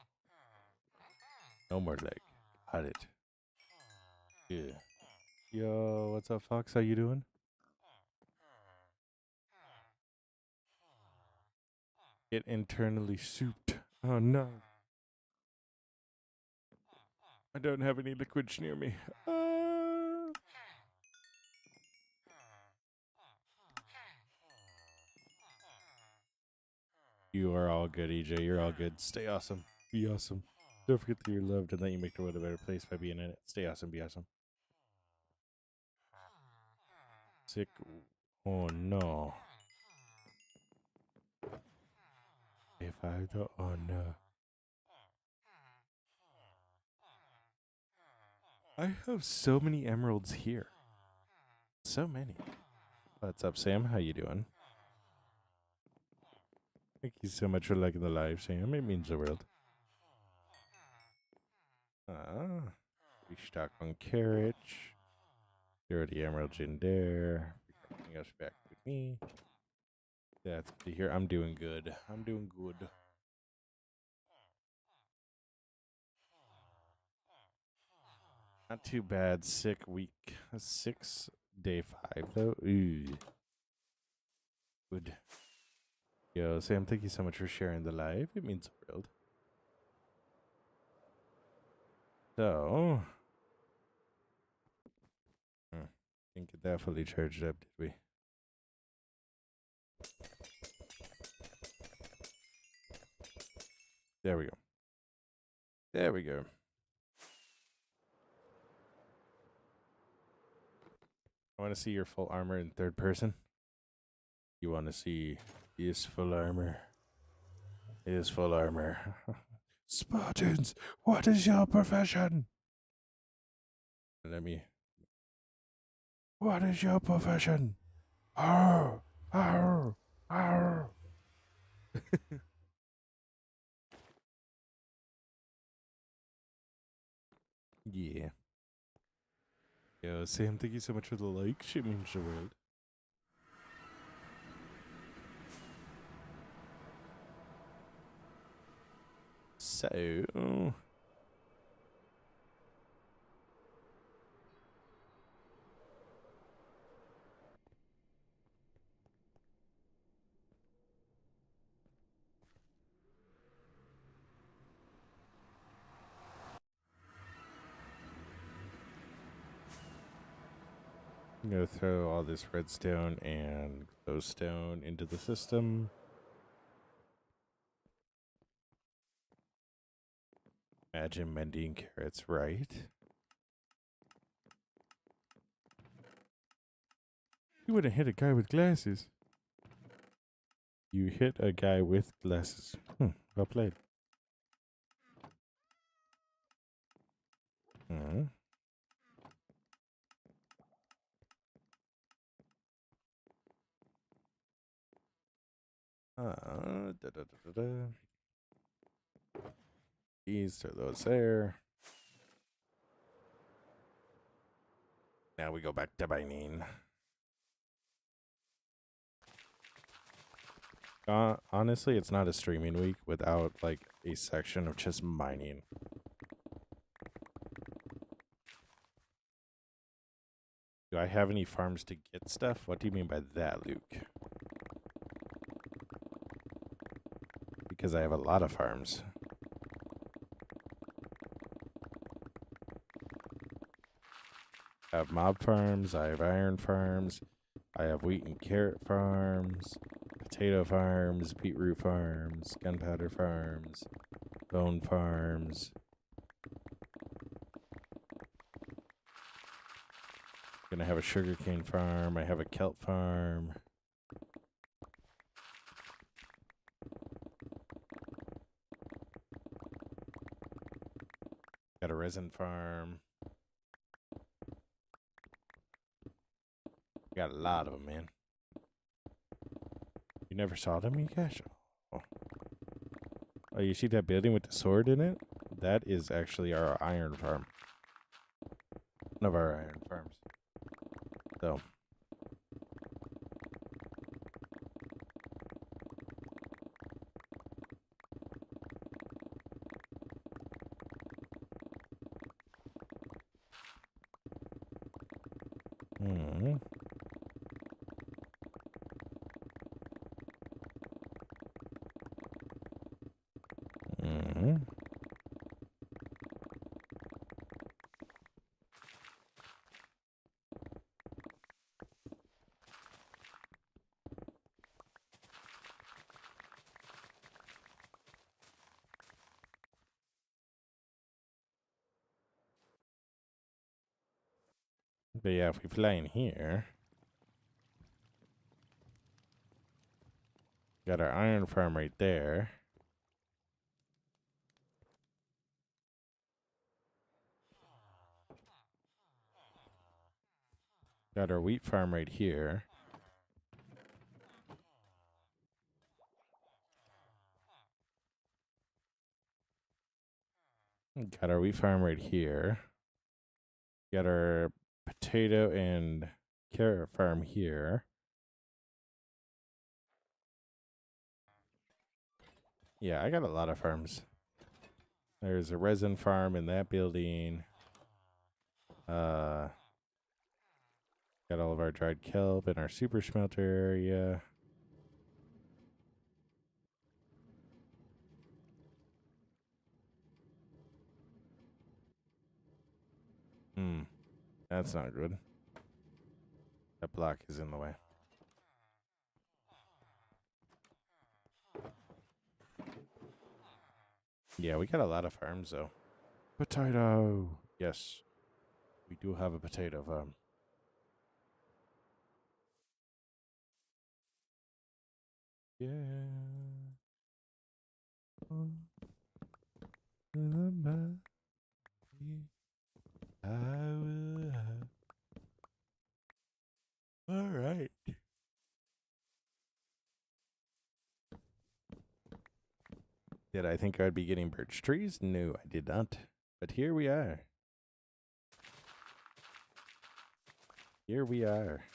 [SPEAKER 1] no more leg. Got it. Yeah. Yo, what's up, Fox? How you doing? Get internally souped. Oh no. I don't have any liquids near me. You are all good, EJ. You're all good. Stay awesome. Be awesome. Don't forget that you're loved and that you make the world a better place by being in it. Stay awesome. Be awesome. Sick. Oh no. If I don't. Oh no. I have so many emeralds here. So many. What's up, Sam? How you doing? Thank you so much for liking the live, Sam. It means the world. Restock on carriage. There are the emeralds in there. Everything else back with me. That's good to hear. I'm doing good. I'm doing good. Not too bad. Sick week. 6 day 5 though. Ooh. Good. Yo, Sam, thank you so much for sharing the live. It means the world. So, didn't get that fully charged up, did we? There we go. There we go. I want to see your full armor in third person. You want to see his full armor? His full armor. Spartans, what is your profession? Let me. What is your profession? Arr, arr, arr. Yeah. Yo, Sam, thank you so much for the like. Shit means the world. So. I'm going to throw all this redstone and glowstone into the system. Imagine mending carrots, right? You wouldn't hit a guy with glasses. You hit a guy with glasses. Well played. These throw those there. Now we go back to mining. Honestly, it's not a streaming week without like a section of just mining. Do I have any farms to get stuff? What do you mean by that, Luke? Because I have a lot of farms. I have mob farms, I have iron farms, I have wheat and carrot farms, potato farms, beetroot farms, gunpowder farms, bone farms. Gonna have a sugarcane farm, I have a kelp farm. Got a resin farm. Got a lot of them, man. You never saw them, you guys? Oh, you see that building with the sword in it? That is actually our iron farm. One of our iron farms. So. But yeah, if we fly in here, got our iron farm right there. Got our wheat farm right here. Got our wheat farm right here. Got our potato and carrot farm here. Yeah, I got a lot of farms. There's a resin farm in that building. Got all of our dried kelp in our super smelter area. That's not good. That block is in the way. Yeah, we got a lot of farms, though. Potato! Yes. We do have a potato farm. Yeah. All right. Did I think I'd be getting birch trees? No, I did not. But here we are. Here we are.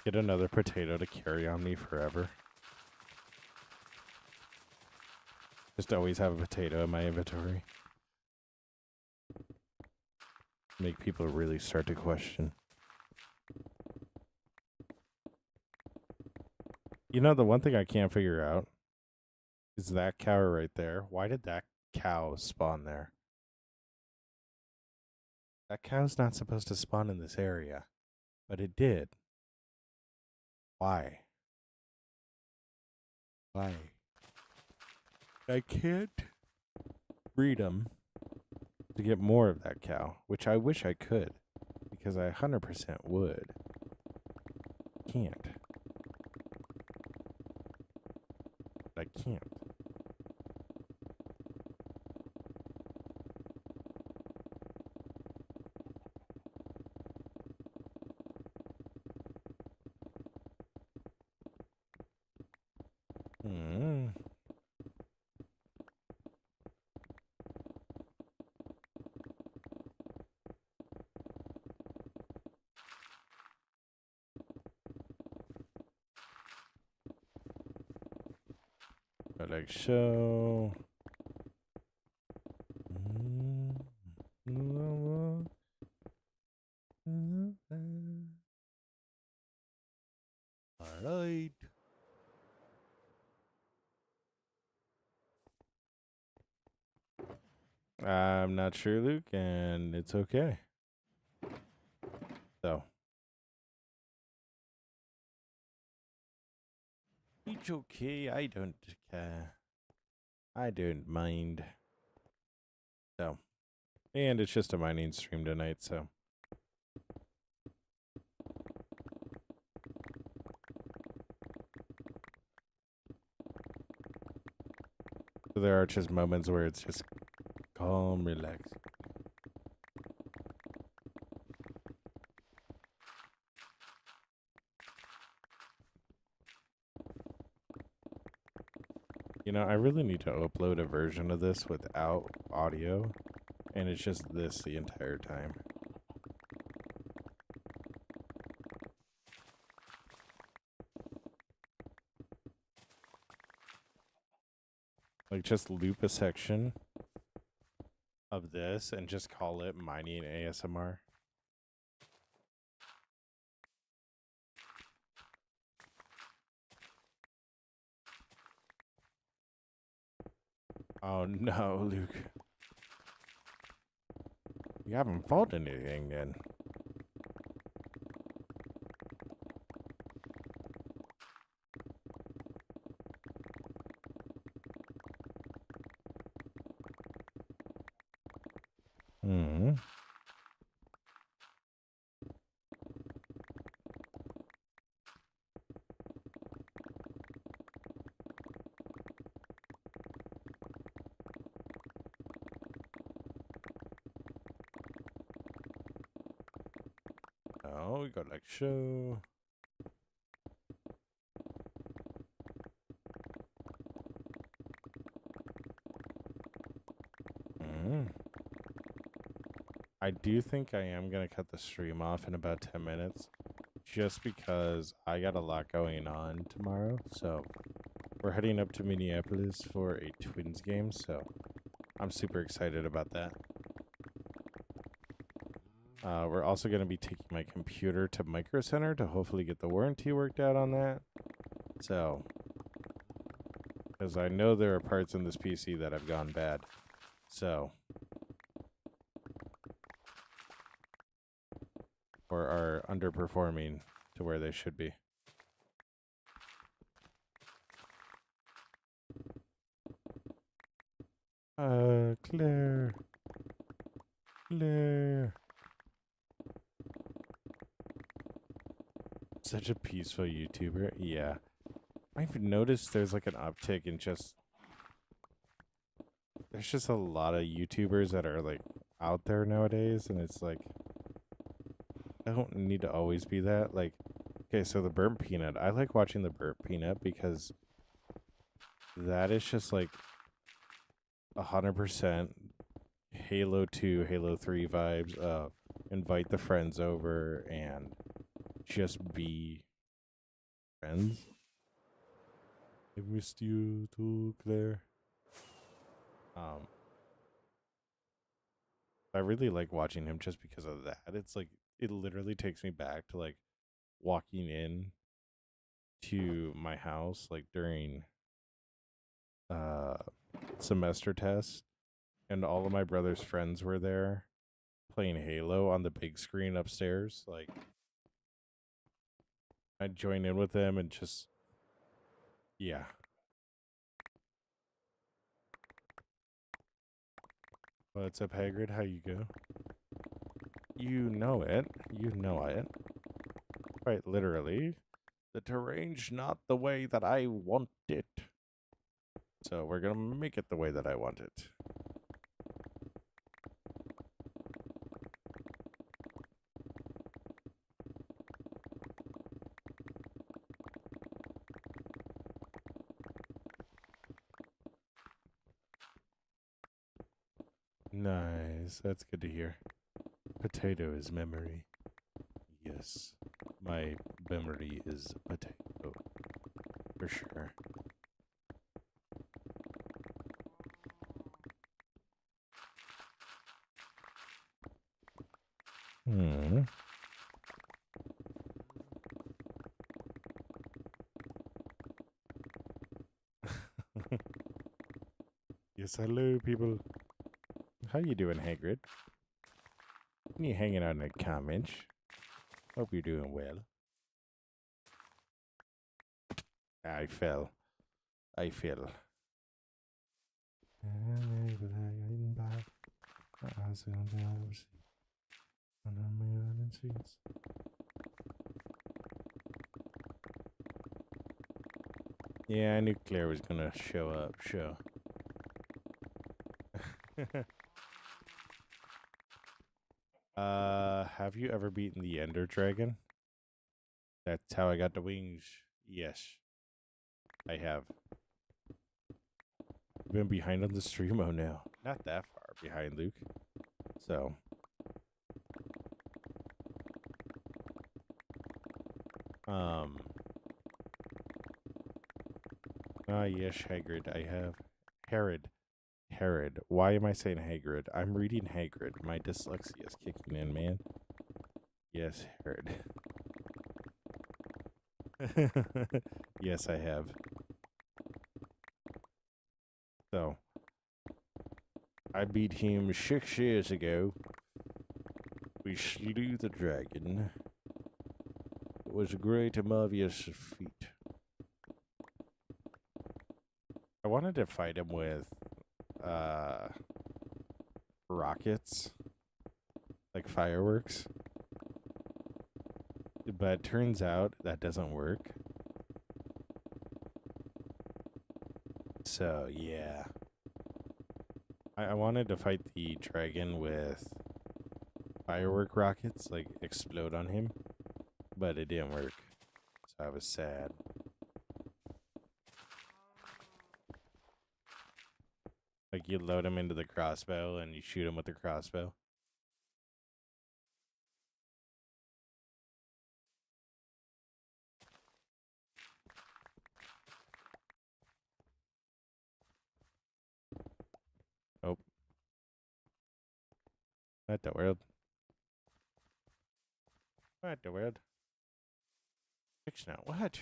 [SPEAKER 1] Get another potato to carry on me forever. Just always have a potato in my inventory. Make people really start to question. You know, the one thing I can't figure out is that cow right there. Why did that cow spawn there? That cow's not supposed to spawn in this area, but it did. Why? Why? I can't breed them to get more of that cow, which I wish I could, because I 100% would. Can't. I can't. Hmm. Like so. All right. I'm not sure, Luke, and it's okay. So. It's okay. I don't care. I don't mind. So. And it's just a mining stream tonight, so. So there are just moments where it's just calm, relaxed. You know, I really need to upload a version of this without audio, and it's just this the entire time. Like, just loop a section of this and just call it mining ASMR. Oh no, Luke. You haven't fought anything then. Hmm. Oh, we got like show. I do think I am going to cut the stream off in about 10 minutes. Just because I got a lot going on tomorrow. So we're heading up to Minneapolis for a Twins game. So I'm super excited about that. We're also going to be taking my computer to Micro Center to hopefully get the warranty worked out on that. So, because I know there are parts in this PC that have gone bad. So, or are underperforming to where they should be. Claire. Claire. Such a peaceful YouTuber. Yeah. I've noticed there's like an uptick in there's just a lot of YouTubers that are like out there nowadays, and it's like, I don't need to always be that. Like, okay, so the burnt peanut. I like watching the burnt peanut because that is just like 100% Halo 2, Halo 3 vibes of invite the friends over and just be friends. I missed you too, Claire. I really like watching him just because of that. It's like, it literally takes me back to like walking in to my house like during uh semester tests, and all of my brother's friends were there playing Halo on the big screen upstairs. Like, I'd join in with them and just, yeah. What's up, Hagrid? How you go? You know it. You know it. Quite literally. The terrain's not the way that I want it. So we're gonna make it the way that I want it. Nice. That's good to hear. Potato is memory. Yes. My memory is potato. For sure. Hmm. Yes, hello, people. How you doing, Hagrid? You hanging out in the comments? Hope you're doing well. I fell. I fell. Yeah, I knew Claire was gonna show up. Show. Have you ever beaten the Ender Dragon? That's how I got the wings. Yes, I have. Been behind on the stream. Oh no, not that far behind, Luke. So, yes, Hagrid, I have. Herod. Herod. Why am I saying Hagrid? I'm reading Hagrid. My dyslexia is kicking in, man. Yes, Herod. Yes, I have. So, I beat him 6 years ago. We slew the dragon. It was a great and marvelous feat. I wanted to fight him with, rockets. Like fireworks. But turns out that doesn't work. So, yeah. I wanted to fight the dragon with firework rockets, like explode on him, but it didn't work. So I was sad. Like, you load him into the crossbow and you shoot him with the crossbow. Oh. Not the world. What the world? Fix now. What?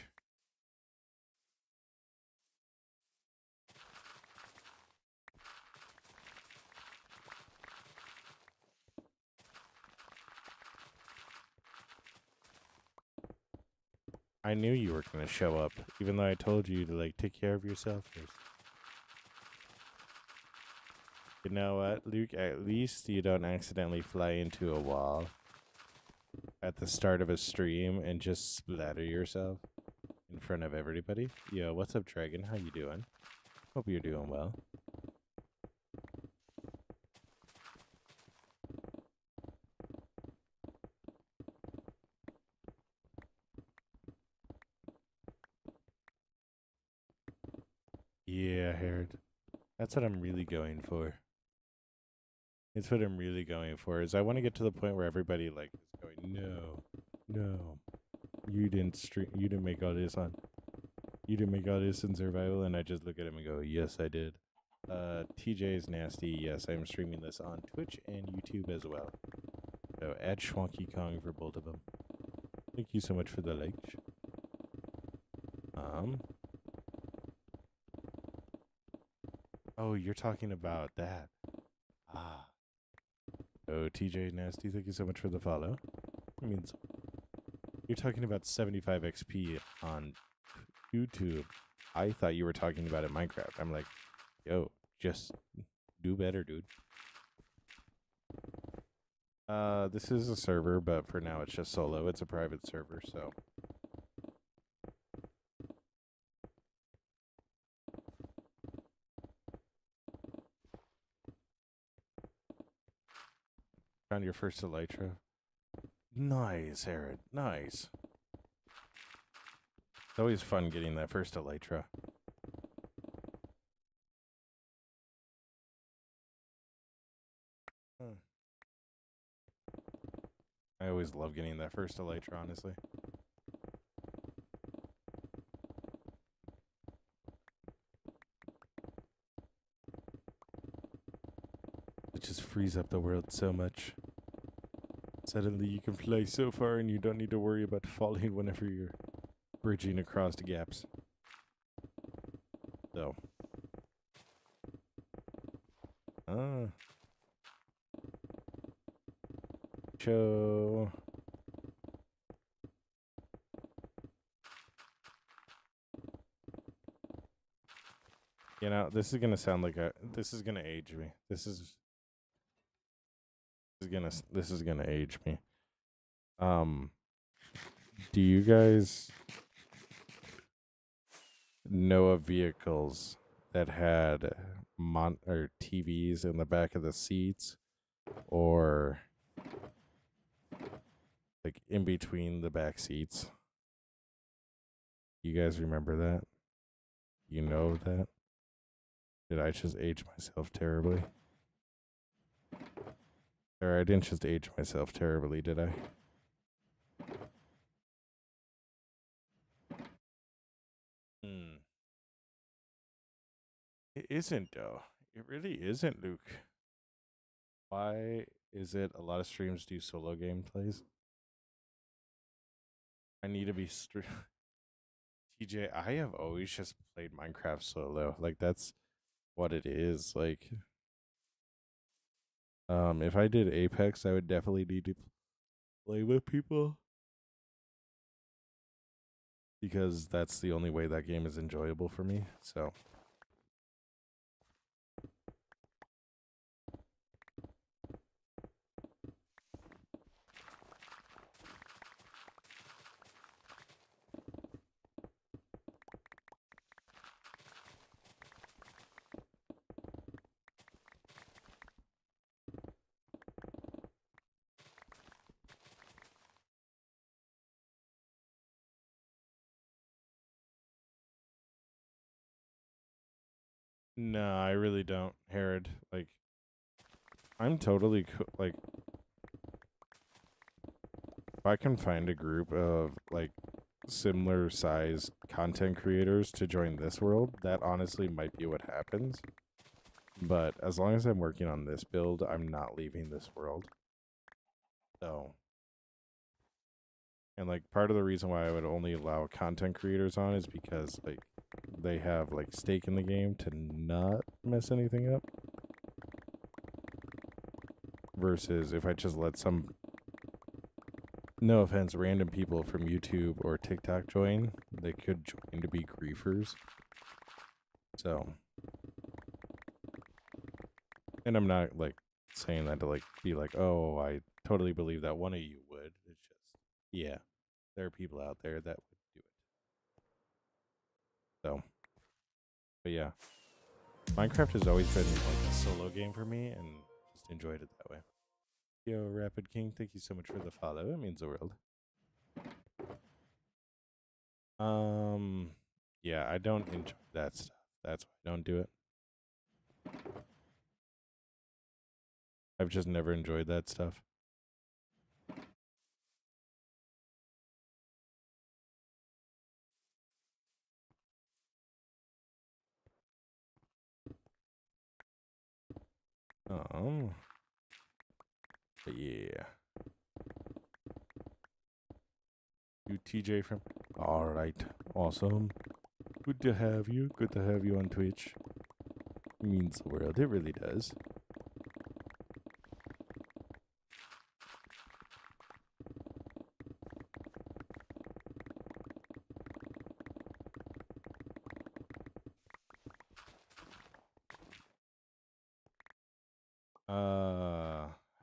[SPEAKER 1] I knew you were gonna show up, even though I told you to like take care of yourself first. You know what, Luke? At least you don't accidentally fly into a wall at the start of a stream and just splatter yourself in front of everybody. Yo, what's up, Dragon? How you doing? Hope you're doing well. Yeah, Harold. That's what I'm really going for. It's what I'm really going for. Is I want to get to the point where everybody like is going, no, you didn't stream, you didn't make all this on, you didn't make all this in survival, and I just look at him and go, yes, I did. TJ is nasty. Yes, I'm streaming this on Twitch and YouTube as well. So add Schwonky Kong for both of them. Thank you so much for the like. Oh, you're talking about that. Ah. Oh, TJ Nasty, thank you so much for the follow. It means you're talking about 75 XP on YouTube. I thought you were talking about it in Minecraft. I'm like, yo, just do better, dude. This is a server, but for now it's just solo. It's a private server, so. Found your first elytra. Nice, Aaron. Nice. It's always fun getting that first elytra. I always love getting that first elytra, honestly. It just frees up the world so much. Suddenly you can fly so far and you don't need to worry about falling whenever you're bridging across the gaps. So. Show. You know, this is gonna sound like this is gonna age me. This is gonna age me. Do you guys know of vehicles that had or TVs in the back of the seats, or like in between the back seats? You guys remember that? You know that? Did I just age myself terribly? Or I didn't just age myself terribly, did I? It isn't, though. It really isn't, Luke. Why is it a lot of streams do solo gameplays? I need to be TJ, I have always just played Minecraft solo. Like, that's what it is. Like, if I did Apex, I would definitely need to play with people, because that's the only way that game is enjoyable for me. So. No, I really don't, Herod. Like, I'm totally like, if I can find a group of like similar size content creators to join this world, that honestly might be what happens. But as long as I'm working on this build, I'm not leaving this world. So And like part of the reason why I would only allow content creators on is because like they have like stake in the game to not mess anything up. Versus if I just let some, no offense, random people from YouTube or TikTok join, they could join to be griefers. So, and I'm not like saying that to like be like, oh, I totally believe that one of you would. It's just, yeah, there are people out there that would do it. So, but yeah, Minecraft has always been like a solo game for me, and just enjoyed it that way. Yo, Rapid King, thank you so much for the follow. It means the world. Yeah, I don't enjoy that stuff. That's why I don't do it. I've just never enjoyed that stuff. But yeah. You TJ from. All right, awesome. Good to have you. Good to have you on Twitch. It means the world. It really does.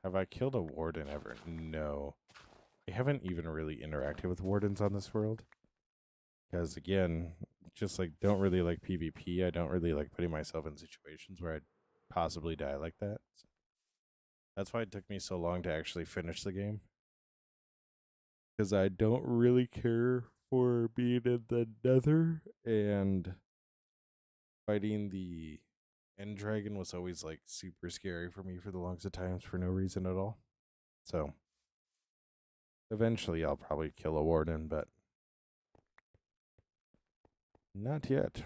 [SPEAKER 1] Have I killed a warden ever? No. I haven't even really interacted with wardens on this world. Because again, just like don't really like PvP. I don't really like putting myself in situations where I'd possibly die like that. So that's why it took me so long to actually finish the game. Because I don't really care for being in the nether, and fighting the end dragon was always like super scary for me for the longest of times for no reason at all. So eventually I'll probably kill a warden, but not yet.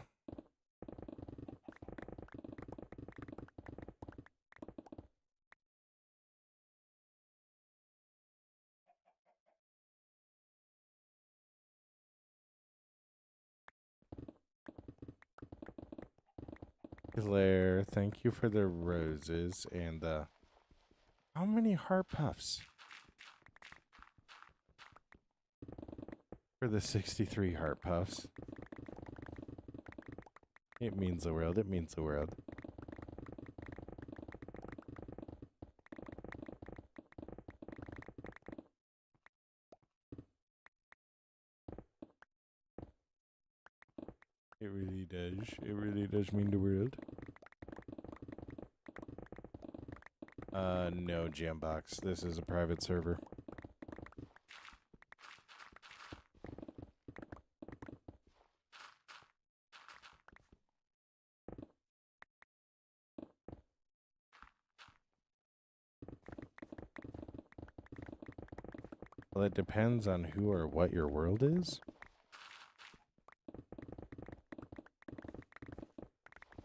[SPEAKER 1] Claire, thank you for the roses and the. How many heart puffs? For the 63 heart puffs. It means the world. It means the world. It really does. It really does mean the world. No, Jambox. This is a private server. Well, it depends on who or what your world is.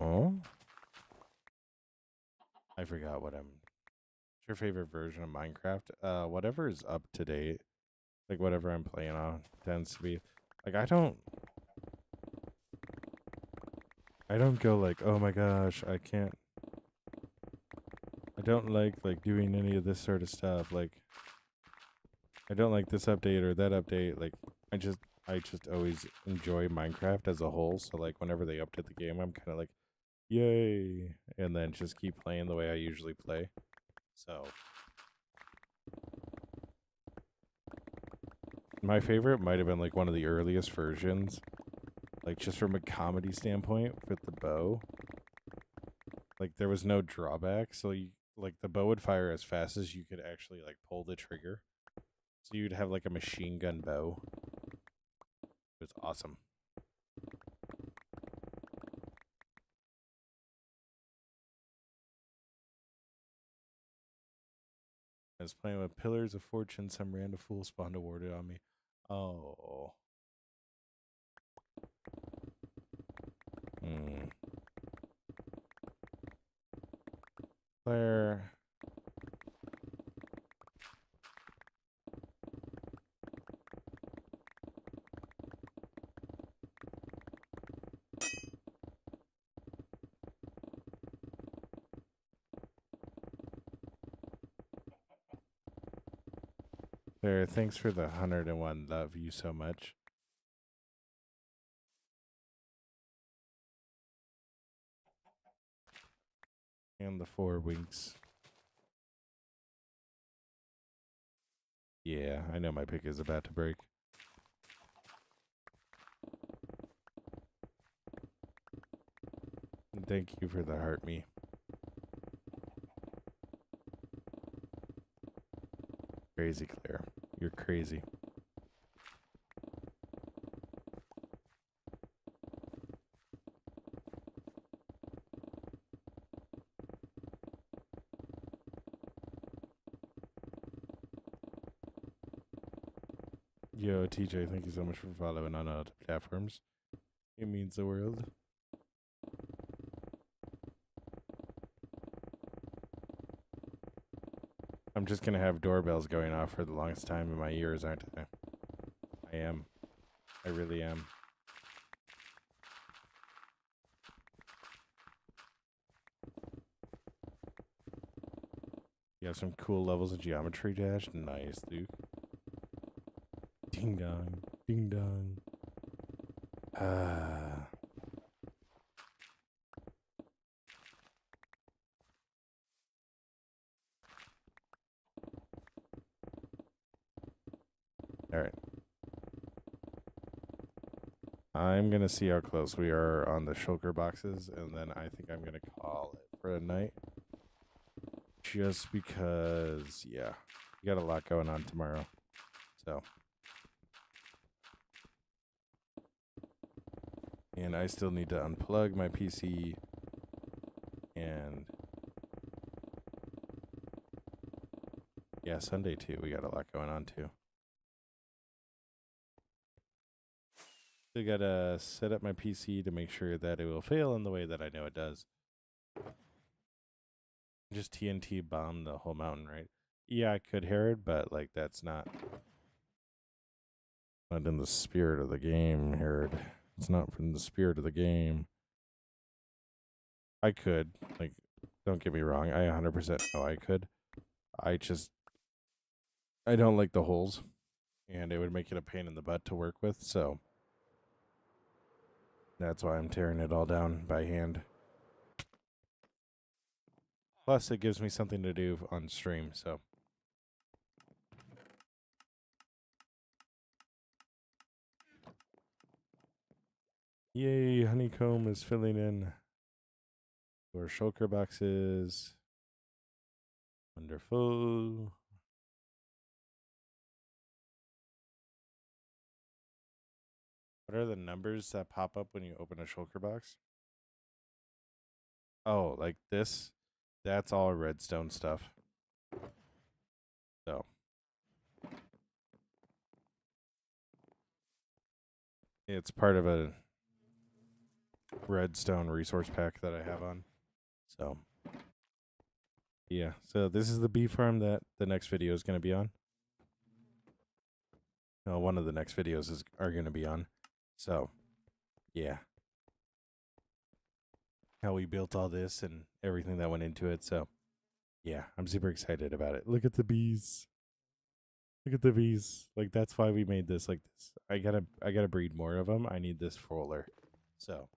[SPEAKER 1] Oh? I forgot what I'm. What's your favorite version of Minecraft? Whatever is up to date. Like, whatever I'm playing on tends to be. Like, I don't go like, oh my gosh, I can't. I don't like doing any of this sort of stuff. Like, I don't like this update or that update. Like, I just always enjoy Minecraft as a whole. So like, whenever they update the game, I'm kind of like, yay, and then just keep playing the way I usually play. So my favorite might have been like one of the earliest versions, like just from a comedy standpoint with the bow. Like there was no drawback, so you like the bow would fire as fast as you could actually like pull the trigger. So you'd have like a machine gun bow. It was awesome. I was playing with Pillars of Fortune. Some random fool spawned a warded on me. Oh. Claire. There, thanks for the 101. Love you so much. And the 4 winks. Yeah, I know my pick is about to break. And thank you for the heart me. Crazy, Claire. You're crazy. Yo, TJ, thank you so much for following on all the platforms. It means the world. I'm just going to have doorbells going off for the longest time in my ears, aren't I? I am. I really am. You have some cool levels of geometry dash. Nice, dude. Ding dong. Ding dong. Ah. Alright. I'm going to see how close we are on the shulker boxes, and then I think I'm going to call it for a night. Just because, yeah, we got a lot going on tomorrow. So. And I still need to unplug my PC. And yeah, Sunday too. We got a lot going on too. Still gotta set up my PC to make sure that it will fail in the way that I know it does. Just TNT bomb the whole mountain, right? Yeah, I could, Herod, but like that's not in the spirit of the game, Herod. It's not from the spirit of the game. I could, like, don't get me wrong. I 100% know I could. I don't like the holes, and it would make it a pain in the butt to work with, so that's why I'm tearing it all down by hand. Plus, it gives me something to do on stream, so. Yay, honeycomb is filling in. Or shulker boxes. Wonderful. What are the numbers that pop up when you open a shulker box? Oh, like this? That's all redstone stuff. So. It's part of a redstone resource pack that I have on. So. Yeah, so this is the bee farm that the next video is going to be on. No, one of the next videos are going to be on. So, yeah. How we built all this and everything that went into it. So, yeah, I'm super excited about it. Look at the bees. Look at the bees. Like, that's why we made this like this. I gotta breed more of them. I need this roller. So.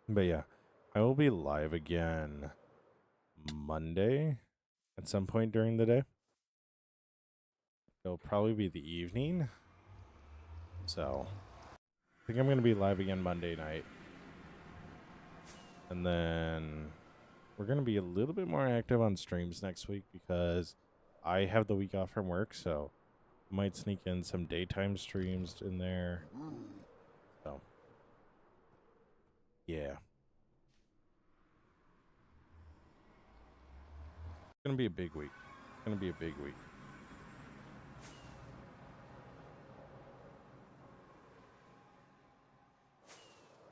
[SPEAKER 1] But yeah, I will be live again Monday at some point during the day. It'll probably be the evening. So, I think I'm going to be live again Monday night. And then we're going to be a little bit more active on streams next week because I have the week off from work. So, I might sneak in some daytime streams in there. So, yeah. It's going to be a big week. It's going to be a big week.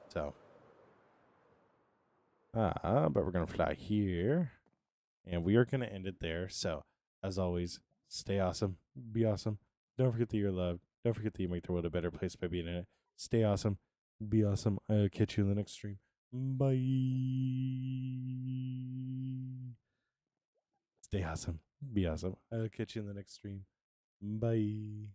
[SPEAKER 1] So, but we're going to fly here. And we are going to end it there. So, as always, stay awesome. Be awesome. Don't forget that you're loved. Don't forget that you make the world a better place by being in it. Stay awesome. Be awesome. I'll catch you in the next stream. Bye. Stay awesome. Be awesome. I'll catch you in the next stream. Bye.